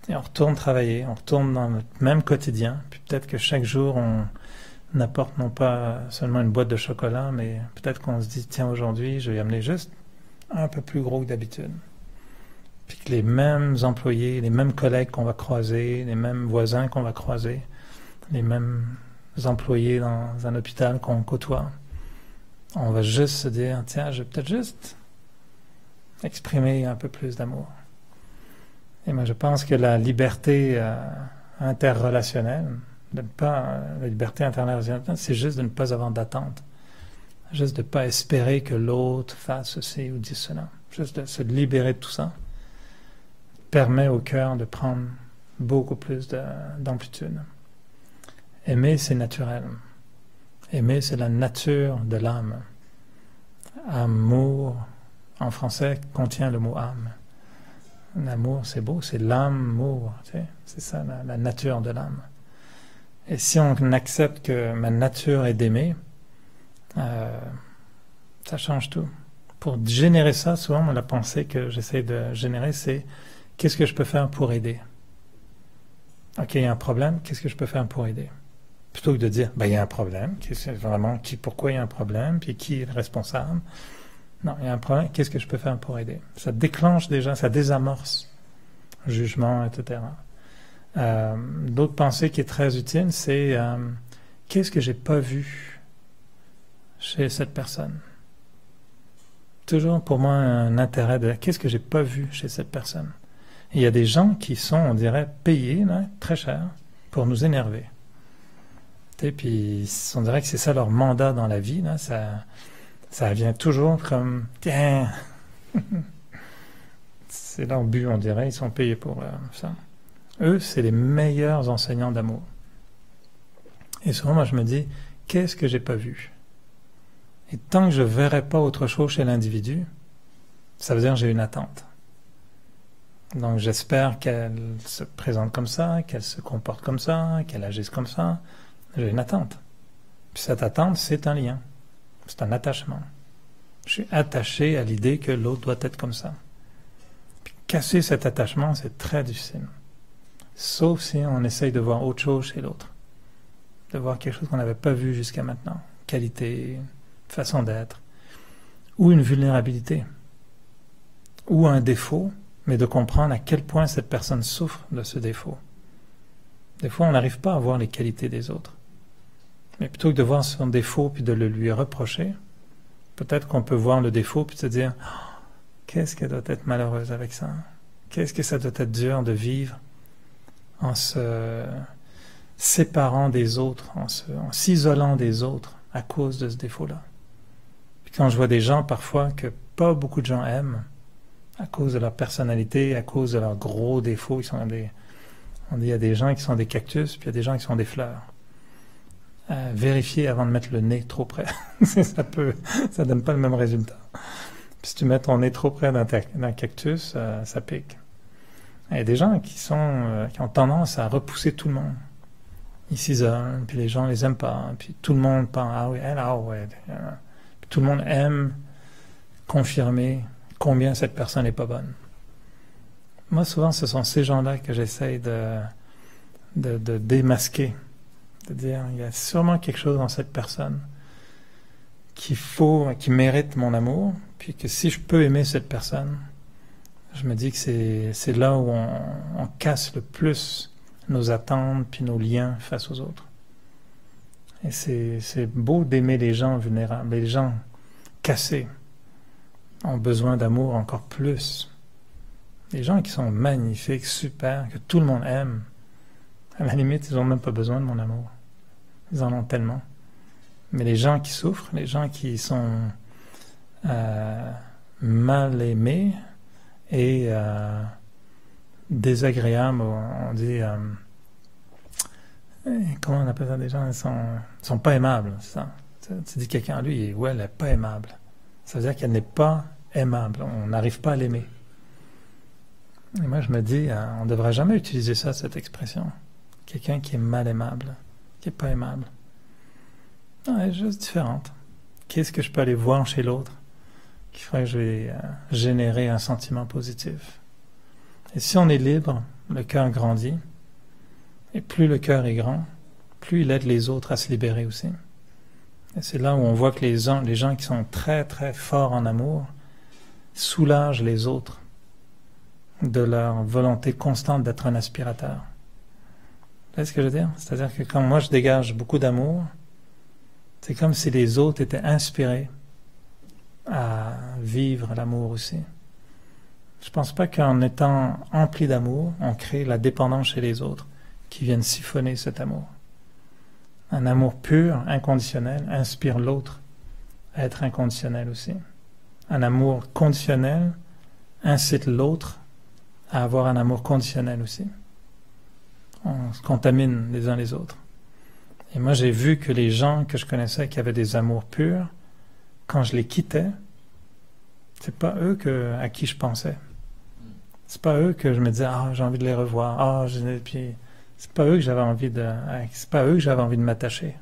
Et on retourne travailler, on retourne dans notre même quotidien, puis peut-être que chaque jour on apporte non pas seulement une boîte de chocolat, mais peut-être qu'on se dit, tiens, aujourd'hui, je vais y amener juste un peu plus gros que d'habitude. Puis que les mêmes employés, les mêmes collègues qu'on va croiser, les mêmes voisins qu'on va croiser, les mêmes employés dans un hôpital qu'on côtoie, on va juste se dire, tiens, je vais peut-être juste exprimer un peu plus d'amour. Et moi, je pense que la liberté interrelationnelle, la liberté interrelationnelle, c'est juste de ne pas avoir d'attente. Juste de ne pas espérer que l'autre fasse ceci ou dise cela. Juste de se libérer de tout ça permet au cœur de prendre beaucoup plus d'amplitude. Aimer, c'est naturel. Aimer, c'est la nature de l'âme. Amour, en français, contient le mot âme. L'amour, c'est beau, c'est l'amour. Tu sais, c'est ça, la nature de l'âme. Et si on accepte que ma nature est d'aimer, ça change tout. Pour générer ça, souvent, la pensée que j'essaie de générer, c'est qu'est-ce que je peux faire pour aider? Ok, il y a un problème, qu'est-ce que je peux faire pour aider? Plutôt que de dire, il y a un problème, pourquoi il y a un problème, puis qui est le responsable? Non, il y a un problème, qu'est-ce que je peux faire pour aider? Ça déclenche déjà, ça désamorce jugement, etc. D'autres pensées qui est très utile, c'est qu'est-ce que j'ai pas vu chez cette personne? Toujours pour moi un intérêt de qu'est-ce que j'ai pas vu chez cette personne? Et il y a des gens qui sont, on dirait, payés là, très cher pour nous énerver. Et puis on dirait que c'est ça leur mandat dans la vie, là, ça vient toujours comme tiens. C'est leur but, on dirait, ils sont payés pour ça. Eux, c'est les meilleurs enseignants d'amour. Et souvent, moi, je me dis, qu'est-ce que j'ai pas vu? Et tant que je verrai pas autre chose chez l'individu, ça veut dire que j'ai une attente. Donc, j'espère qu'elle se présente comme ça, qu'elle se comporte comme ça, qu'elle agisse comme ça. J'ai une attente. Puis cette attente, c'est un lien. C'est un attachement. Je suis attaché à l'idée que l'autre doit être comme ça. Puis casser cet attachement, c'est très difficile. Sauf si on essaye de voir autre chose chez l'autre. De voir quelque chose qu'on n'avait pas vu jusqu'à maintenant. Qualité, façon d'être. Ou une vulnérabilité. Ou un défaut, mais de comprendre à quel point cette personne souffre de ce défaut. Des fois, on n'arrive pas à voir les qualités des autres. Mais plutôt que de voir son défaut puis de le lui reprocher, peut-être qu'on peut voir le défaut puis se dire qu'est-ce qu'elle doit être malheureuse avec ça? Qu'est-ce que ça doit être dur de vivre en se séparant des autres, en s'isolant des autres à cause de ce défaut-là? Puis quand je vois des gens parfois que pas beaucoup de gens aiment, à cause de leur personnalité, à cause de leurs gros défauts, on dit il y a des gens qui sont des cactus, puis il y a des gens qui sont des fleurs. Vérifier avant de mettre le nez trop près. Ça donne pas le même résultat. Puis si tu mets ton nez trop près d'un cactus, ça pique. Il y a des gens qui ont tendance à repousser tout le monde. Ils s'isolent, puis les gens les aiment pas, puis tout le monde pense, ah oui, elle, ah ouais. Puis tout le monde aime confirmer combien cette personne n'est pas bonne. Moi, souvent, ce sont ces gens-là que j'essaye de démasquer. De dire, il y a sûrement quelque chose dans cette personne qui mérite mon amour, puis que si je peux aimer cette personne, je me dis que c'est là où on casse le plus nos attentes puis nos liens face aux autres. Et c'est beau d'aimer les gens vulnérables. Les gens cassés ont besoin d'amour encore plus. Les gens qui sont magnifiques, super, que tout le monde aime, à la limite, ils n'ont même pas besoin de mon amour. Ils en ont tellement. Mais les gens qui souffrent, les gens qui sont mal aimés et désagréables, on dit... comment on appelle ça? Des gens ils sont pas aimables, c'est ça. Tu dis quelqu'un, lui, ouais, elle n'est pas aimable. Ça veut dire qu'elle n'est pas aimable. On n'arrive pas à l'aimer. Et moi, je me dis, on ne devrait jamais utiliser ça, cette expression. Quelqu'un qui est mal aimable, qui n'est pas aimable. Non, elle est juste différente. Qu'est-ce que je peux aller voir chez l'autre qui ferait que je vais générer un sentiment positif? Et si on est libre, le cœur grandit. Et plus le cœur est grand, plus il aide les autres à se libérer aussi. Et c'est là où on voit que les gens qui sont très très forts en amour soulagent les autres de leur volonté constante d'être un aspirateur. Vous voyez ce que je veux dire? C'est-à-dire que quand moi je dégage beaucoup d'amour, c'est comme si les autres étaient inspirés à vivre l'amour aussi. Je ne pense pas qu'en étant empli d'amour, on crée la dépendance chez les autres qui viennent siphonner cet amour. Un amour pur, inconditionnel, inspire l'autre à être inconditionnel aussi. Un amour conditionnel incite l'autre à avoir un amour conditionnel aussi. On se contamine les uns les autres. Et moi, j'ai vu que les gens que je connaissais qui avaient des amours purs, quand je les quittais, c'est pas eux à qui je pensais. C'est pas eux que je me disais, ah, j'ai envie de les revoir. Puis c'est pas eux que j'avais envie de m'attacher.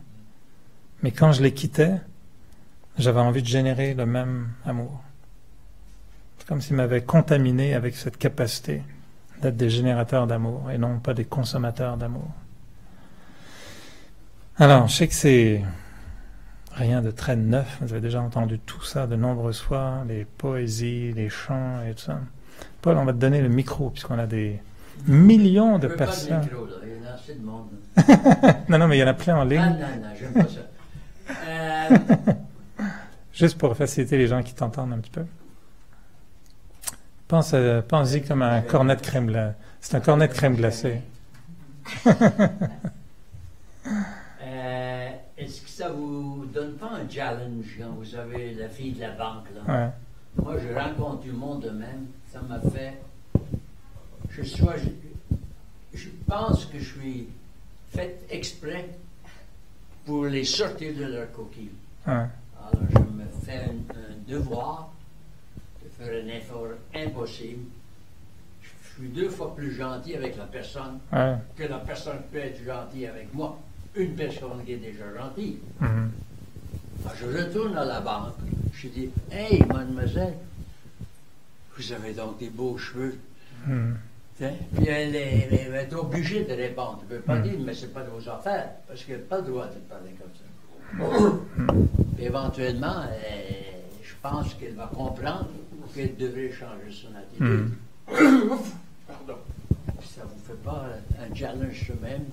Mais quand je les quittais, j'avais envie de générer le même amour. C'est comme s'ils m'avaient contaminé avec cette capacité d'être des générateurs d'amour et non pas des consommateurs d'amour. Alors, je sais que c'est rien de très neuf. Vous avez déjà entendu tout ça de nombreuses fois, les poésies, les chants et tout ça. Paul, on va te donner le micro puisqu'on a des millions de personnes. Pas le micro, là. Il y en a assez de monde. Non, mais il y en a plein en ligne. Non, j'aime pas ça. Juste pour faciliter les gens qui t'entendent un petit peu. Pense-y comme un cornet de crème glacée. C'est un cornet de crème glacée. Est-ce que ça vous donne pas un challenge quand vous avez la fille de la banque, là? Ouais. Moi, je rencontre du monde de même. Ça m'a fait... Je pense que je suis fait exprès pour les sortir de leur coquille. Ouais. Alors, je me fais un devoir de faire un effort impossible. Je suis 2 fois plus gentil avec la personne que la personne peut être gentille avec moi. Une personne qui est déjà gentille. Alors, je retourne à la banque. Je dis, hey, mademoiselle, vous avez donc des beaux cheveux. Puis elle est obligée de répondre. Elle ne peut pas dire, mais ce n'est pas de vos affaires, parce qu'elle n'a pas le droit de parler comme ça. Puis éventuellement, je pense qu'elle va comprendre qu'elle devrait changer son attitude. Pardon. Ça ne vous fait pas un challenge ce même,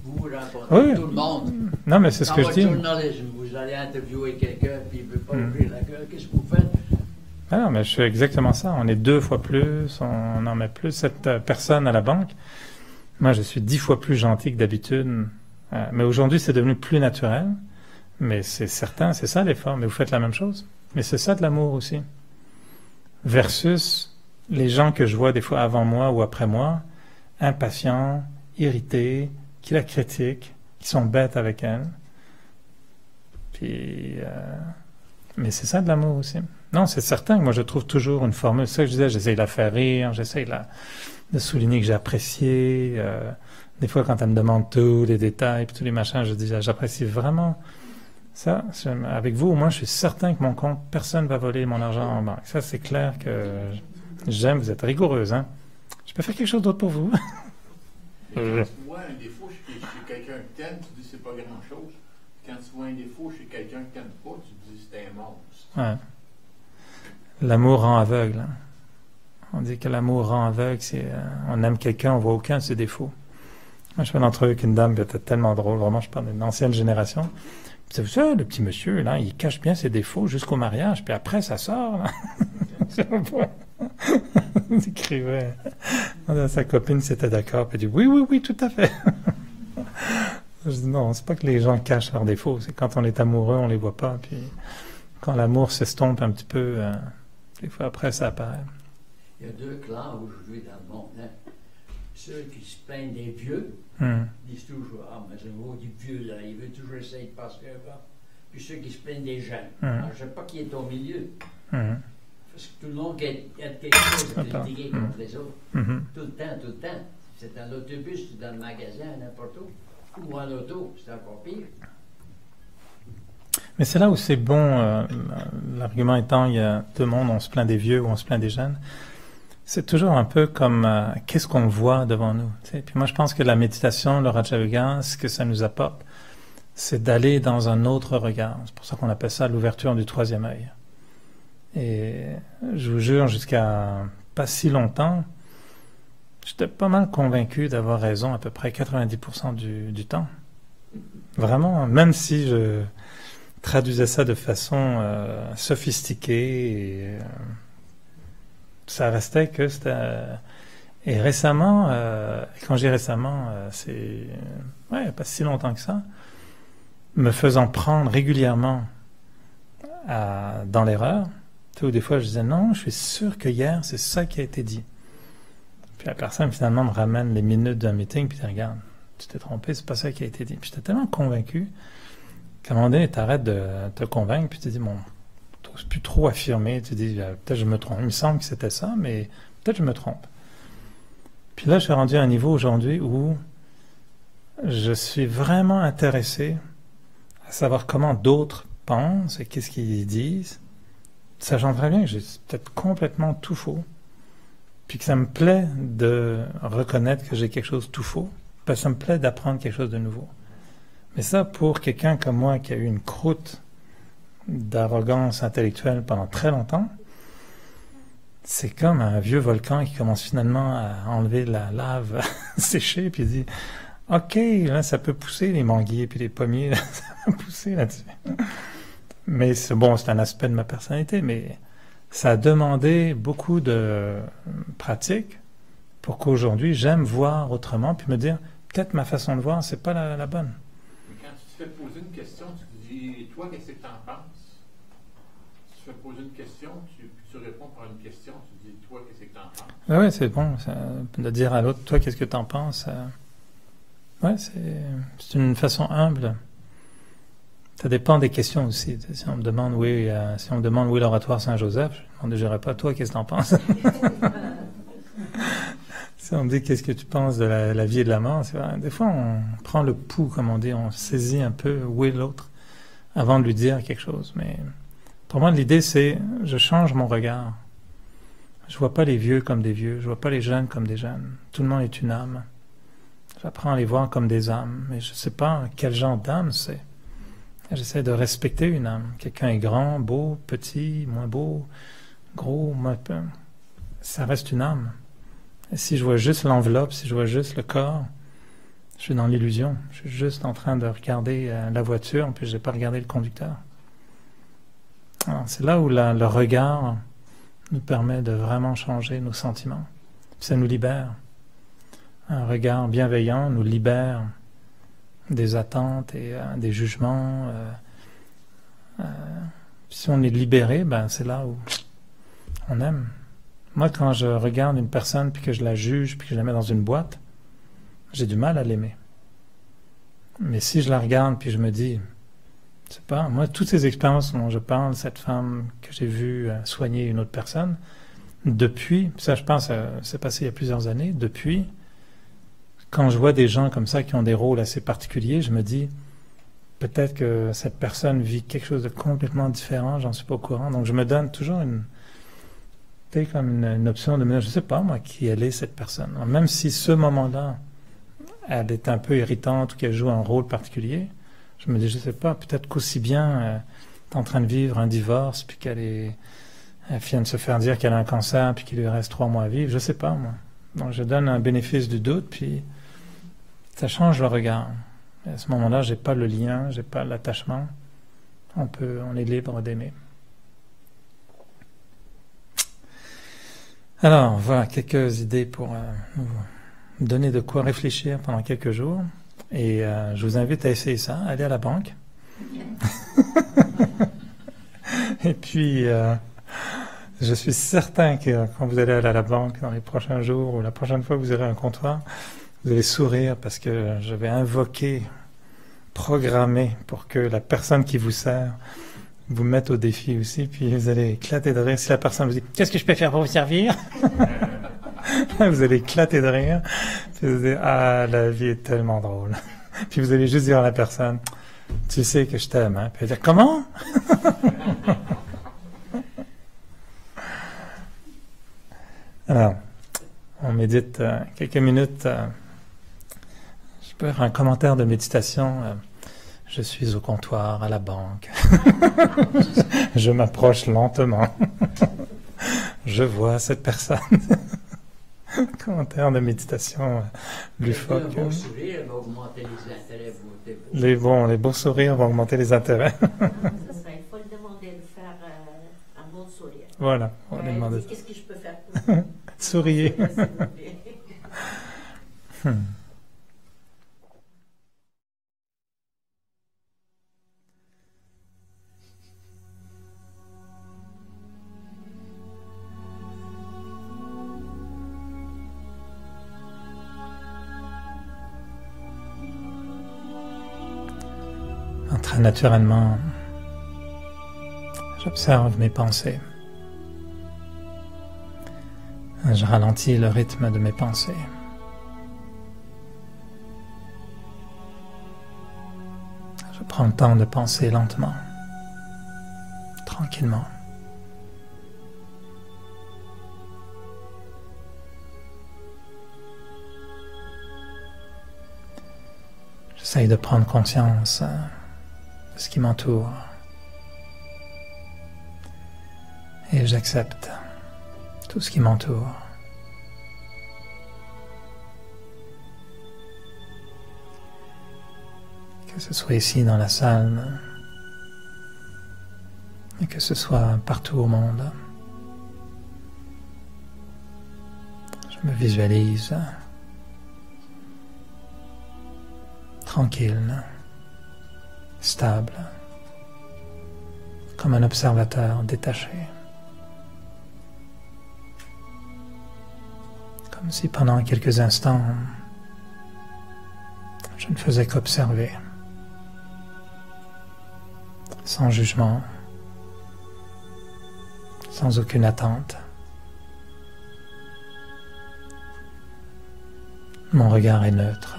vous rencontrez tout le monde. Non, mais c'est ce que je dis. Dans votre journalisme, vous allez interviewer quelqu'un, puis il ne veut pas ouvrir la gueule, qu'est-ce que vous faites? Ah non, mais je fais exactement ça. On est 2 fois plus, on en met plus. Cette personne à la banque, moi je suis 10 fois plus gentil que d'habitude. Mais aujourd'hui c'est devenu plus naturel. Mais c'est certain, c'est ça l'effort. Mais vous faites la même chose. Mais c'est ça de l'amour aussi. Versus les gens que je vois des fois avant moi ou après moi, impatients, irrités, qui la critiquent, qui sont bêtes avec elle. Puis, mais c'est ça de l'amour aussi. Non, c'est certain que moi je trouve toujours une formule. C'est ça que je disais, j'essaie de la faire rire, j'essaie de souligner que j'ai apprécié. Des fois quand elle me demande tous les détails, puis tous les machins, je dis j'apprécie vraiment ça. Avec vous, au moins je suis certain que mon compte, personne ne va voler mon argent en banque. Ça c'est clair que j'aime, vous êtes rigoureuse. Hein? Je peux faire quelque chose d'autre pour vous. Quand tu vois un défaut chez quelqu'un que t'aimes, tu dis c'est pas grand-chose. Quand tu vois un défaut chez quelqu'un que t'aimes pas, tu dis c'est un monstre. Ouais. L'amour rend aveugle. Hein. On dit que l'amour rend aveugle. On aime quelqu'un, on voit aucun de ses défauts. Moi, je fais une entrevue avec une dame qui était tellement drôle. Vraiment, je parle d'une ancienne génération. Puis, vous savez, le petit monsieur, là, il cache bien ses défauts jusqu'au mariage. Puis après, ça sort. Là. Il écrivait. Sa copine s'était d'accord. Puis elle dit oui, tout à fait. Je dis non, c'est pas que les gens cachent leurs défauts. C'est quand on est amoureux, on les voit pas. Puis quand l'amour s'estompe un petit peu, des fois après, ça apparaît. Il y a deux clans aujourd'hui dans le monde. Hein. Ceux qui se plaignent des vieux disent toujours ah, mais c'est beau du vieux, là, il veut toujours essayer de passer un pas. Puis ceux qui se plaignent des jeunes. Alors, je ne sais pas qui est au milieu. Parce que tout le monde a quelque chose à critiquer contre les autres. Tout le temps. C'est dans l'autobus, c'est dans le magasin, n'importe où. Ou en auto, c'est encore pire. Mais c'est là où c'est bon, l'argument étant, il y a deux mondes, on se plaint des vieux ou on se plaint des jeunes. C'est toujours un peu comme qu'est-ce qu'on voit devant nous. T'sais? Puis moi, je pense que la méditation, le Raja Yoga, ce que ça nous apporte, c'est d'aller dans un autre regard. C'est pour ça qu'on appelle ça l'ouverture du troisième œil. Et je vous jure, jusqu'à pas si longtemps, j'étais pas mal convaincu d'avoir raison à peu près 90% du temps. Vraiment, même si je traduisais ça de façon sophistiquée, et, ça restait que c'était... Et récemment, quand j'ai récemment, c'est pas si longtemps que ça, me faisant prendre régulièrement dans l'erreur, où des fois je disais non, je suis sûr que hier c'est ça qui a été dit. Puis la personne finalement me ramène les minutes d'un meeting, puis dit regarde, tu t'es trompé, c'est pas ça qui a été dit. Puis j'étais tellement convaincu qu'à un moment donné, tu arrêtes de te convaincre, puis tu te dis bon, tu n'oses plus trop affirmer, tu te dis peut-être je me trompe. Il me semble que c'était ça, mais peut-être je me trompe. Puis là, je suis rendu à un niveau aujourd'hui où je suis vraiment intéressé à savoir comment d'autres pensent et qu'est-ce qu'ils disent, sachant très bien que j'ai peut-être complètement tout faux, puis que ça me plaît de reconnaître que j'ai quelque chose de tout faux, parce que ça me plaît d'apprendre quelque chose de nouveau. Mais ça, pour quelqu'un comme moi qui a eu une croûte d'arrogance intellectuelle pendant très longtemps, c'est comme un vieux volcan qui commence finalement à enlever la lave séchée, puis il dit « Ok, là, ça peut pousser les manguiers puis les pommiers, là, ça va pousser là-dessus. » Mais c'est bon, c'est un aspect de ma personnalité, mais ça a demandé beaucoup de pratique pour qu'aujourd'hui, j'aime voir autrement, puis me dire « Peut-être ma façon de voir, c'est pas la bonne. » Mais quand tu te fais poser une question, tu dis « Toi, qu'est-ce que tu en penses? » Tu te fais poser une question, puis tu réponds par une question, tu dis « Toi, qu'est-ce que tu en penses? » Oui, c'est bon, de dire à l'autre « Toi, qu'est-ce que tu en penses? » Ouais, c'est une façon humble. Ça dépend des questions aussi. Si on me demande où est l'oratoire Saint-Joseph, je ne dirais pas toi, qu'est-ce que tu en penses? Si on me dit qu'est-ce que tu penses de la vie et de la mort, c'est vrai. Des fois on prend le pouls, comme on dit, on saisit un peu où est l'autre avant de lui dire quelque chose. Mais pour moi, l'idée c'est je change mon regard. Je vois pas les vieux comme des vieux, je vois pas les jeunes comme des jeunes. Tout le monde est une âme. J'apprends à les voir comme des âmes, mais je ne sais pas quel genre d'âme c'est. J'essaie de respecter une âme. Quelqu'un est grand, beau, petit, moins beau, gros, moins peu. Ça reste une âme. Et si je vois juste l'enveloppe, si je vois juste le corps, je suis dans l'illusion. Je suis juste en train de regarder la voiture, puis je n'ai pas regardé le conducteur. Alors, c'est là où le regard nous permet de vraiment changer nos sentiments. Puis ça nous libère. Un regard bienveillant nous libère des attentes et des jugements. Si on est libéré, ben c'est là où on aime. Moi, quand je regarde une personne, puis que je la juge, puis que je la mets dans une boîte, j'ai du mal à l'aimer. Mais si je la regarde, puis je me dis, c'est pas, moi, toutes ces expériences dont je parle, cette femme que j'ai vue soigner une autre personne, depuis, ça je pense, c'est passé il y a plusieurs années, depuis, quand je vois des gens comme ça qui ont des rôles assez particuliers, je me dis, peut-être que cette personne vit quelque chose de complètement différent, j'en suis pas au courant. Donc je me donne toujours comme une option de me dire, je sais pas moi qui elle est cette personne. Même si ce moment-là, elle est un peu irritante ou qu'elle joue un rôle particulier, je me dis, je sais pas, peut-être qu'aussi bien elle est en train de vivre un divorce, puis elle vient de se faire dire qu'elle a un cancer, puis qu'il lui reste 3 mois à vivre, je sais pas moi. Donc je donne un bénéfice du doute, puis ça change le regard. Et à ce moment-là, j'ai pas le lien, j'ai pas l'attachement. On est libre d'aimer. Alors, voilà quelques idées pour vous donner de quoi réfléchir pendant quelques jours. Et je vous invite à essayer ça, aller à la banque. Et puis, je suis certain que quand vous allez aller à la banque dans les prochains jours ou la prochaine fois que vous irez à un comptoir, vous allez sourire parce que je vais invoquer, programmer pour que la personne qui vous sert vous mette au défi aussi, puis vous allez éclater de rire. Si la personne vous dit « Qu'est-ce que je peux faire pour vous servir ?» Vous allez éclater de rire, puis vous allez « Ah, la vie est tellement drôle !» Puis vous allez juste dire à la personne « Tu sais que je t'aime, hein ?» Puis elle va dire « Comment ?» Alors, on médite quelques minutes. Je peux faire un commentaire de méditation. Je suis au comptoir, à la banque. Je m'approche lentement. Je vois cette personne. Commentaire de méditation loufoque. Les beaux sourires vont augmenter les intérêts. Les beaux sourires vont augmenter les intérêts. Il faut le demander de faire un bon sourire. Voilà, on lui demande. Qu'est-ce que je peux faire pour vous? Souriez. Très naturellement, j'observe mes pensées. Je ralentis le rythme de mes pensées. Je prends le temps de penser lentement, tranquillement. J'essaye de prendre conscience de ce qui m'entoure. Et j'accepte tout ce qui m'entoure. Que ce soit ici dans la salle, et que ce soit partout au monde. Je me visualise tranquille, stable, comme un observateur détaché. Comme si pendant quelques instants, je ne faisais qu'observer, sans jugement, sans aucune attente. Mon regard est neutre.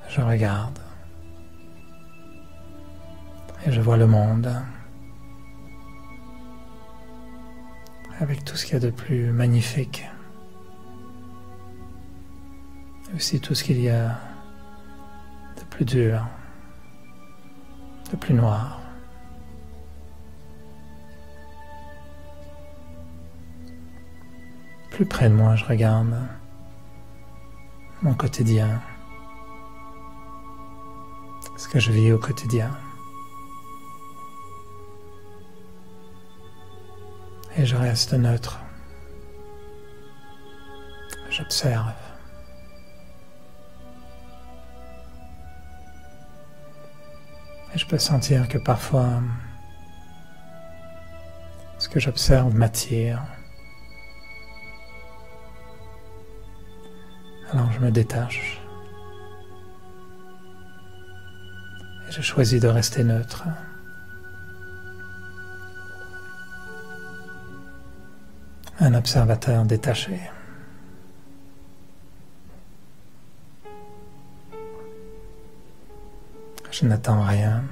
Je regarde et je vois le monde avec tout ce qu'il y a de plus magnifique, et aussi tout ce qu'il y a de plus dur, de plus noir. Plus près de moi, je regarde mon quotidien, ce que je vis au quotidien. Et je reste neutre. J'observe. Et je peux sentir que parfois, ce que j'observe m'attire. Alors je me détache. Et je choisis de rester neutre. Un observateur détaché. Je n'attends rien.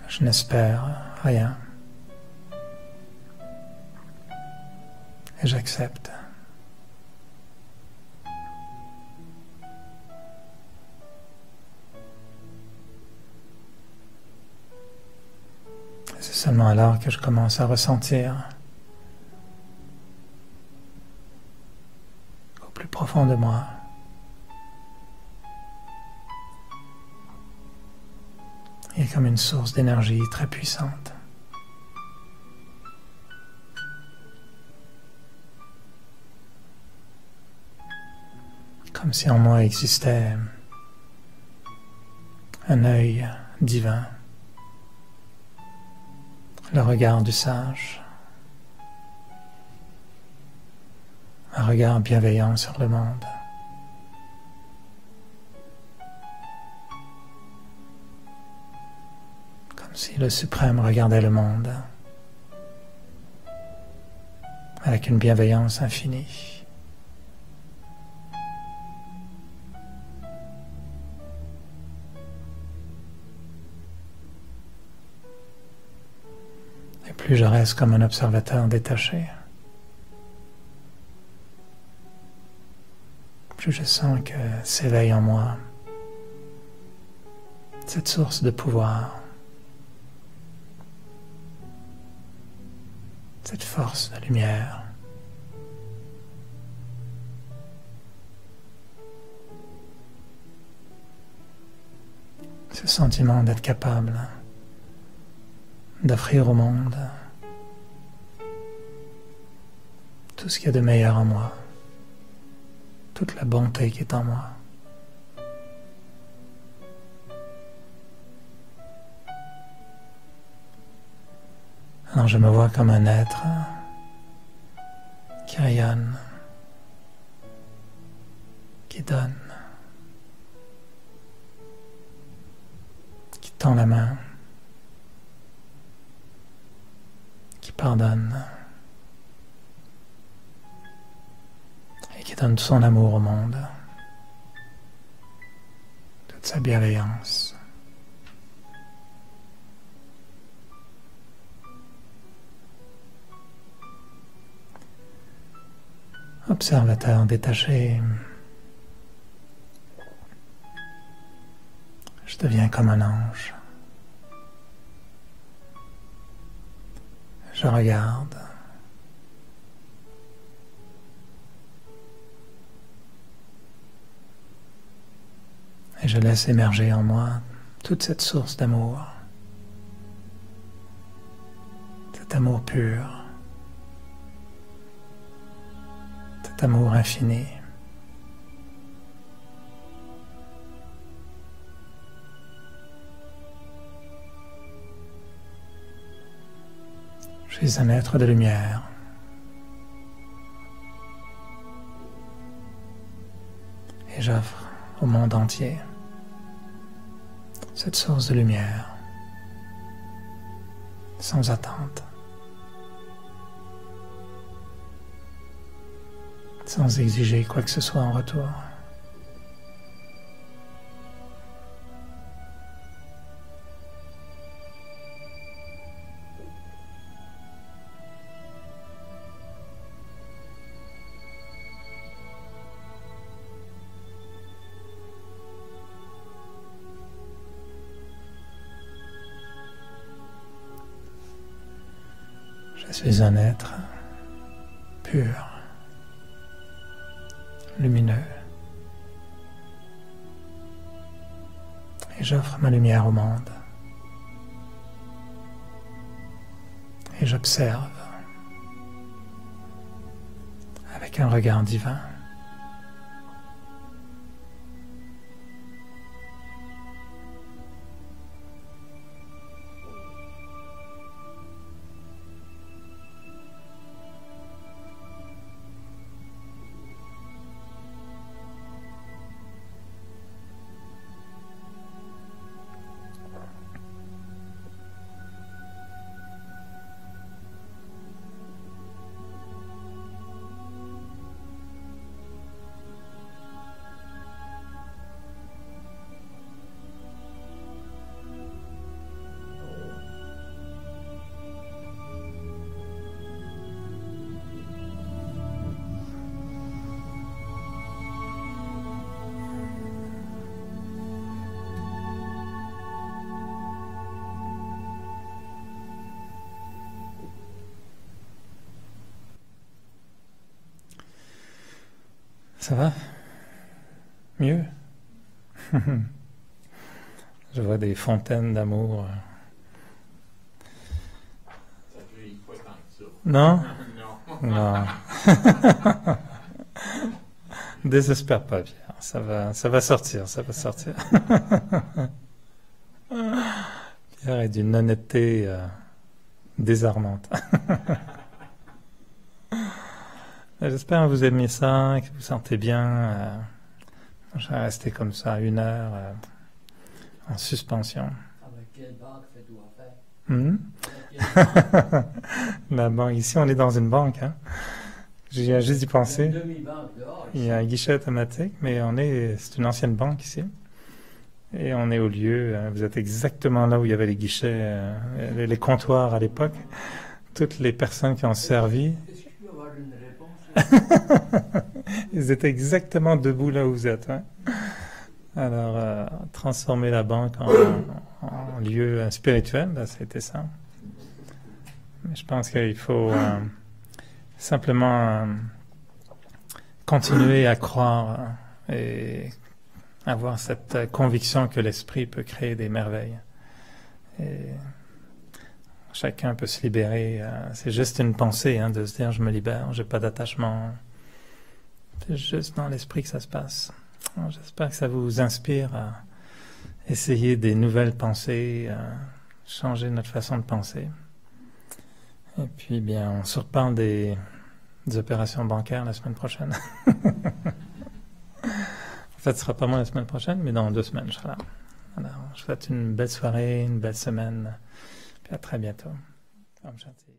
Je n'espère rien. Et j'accepte. C'est seulement alors que je commence à ressentir au plus profond de moi il y a comme une source d'énergie très puissante. Comme si en moi existait un œil divin, le regard du sage, un regard bienveillant sur le monde. Comme si le Suprême regardait le monde avec une bienveillance infinie. Et plus je reste comme un observateur détaché, plus je sens que s'éveille en moi cette source de pouvoir, cette force de lumière. Ce sentiment d'être capable d'offrir au monde tout ce qu'il y a de meilleur en moi, toute la bonté qui est en moi. Alors je me vois comme un être qui rayonne, qui donne, qui tend la main, qui pardonne et qui donne tout son amour au monde, toute sa bienveillance. Observateur détaché, je deviens comme un ange. Je regarde. Et je laisse émerger en moi toute cette source d'amour. Cet amour pur. Cet amour infini. Je suis un être de lumière. Et j'offre au monde entier cette source de lumière, sans attente, sans exiger quoi que ce soit en retour. Je suis un être pur, lumineux, et j'offre ma lumière au monde, et j'observe avec un regard divin. Ça va? Mieux? Je vois des fontaines d'amour. Ça vieillit pas tant que ça. Non? Non. Non. Désespère pas, Pierre. Ça va sortir, ça va sortir. Pierre est d'une honnêteté désarmante. J'espère que vous aimez ça, que vous vous sentez bien. Je vais rester comme ça 1 heure en suspension. Avec quelle banque faites-vous affaire? La banque, ici, on est dans une banque. Hein. Je viens juste d'y penser. Une demi-banque dehors. Il y a un guichet automatique, mais c'est une ancienne banque ici. Et on est au lieu, vous êtes exactement là où il y avait les guichets, les comptoirs à l'époque. Toutes les personnes qui ont servi, Est-ce que je peux avoir une réponse? ils étaient exactement debout là où vous êtes. Hein. Alors, transformer la banque en lieu spirituel, c'était ça. Mais je pense qu'il faut simplement continuer à croire et avoir cette conviction que l'esprit peut créer des merveilles. Et chacun peut se libérer. C'est juste une pensée de se dire je me libère, j'ai pas d'attachement. C'est juste dans l'esprit que ça se passe. Alors, j'espère que ça vous inspire à essayer des nouvelles pensées, à changer notre façon de penser. Et puis bien, on se reparle des opérations bancaires la semaine prochaine. En fait, ce sera pas moi la semaine prochaine, mais dans 2 semaines, je serai là. Alors, je vous souhaite une belle soirée, une belle semaine, puis à très bientôt. Om Shanti.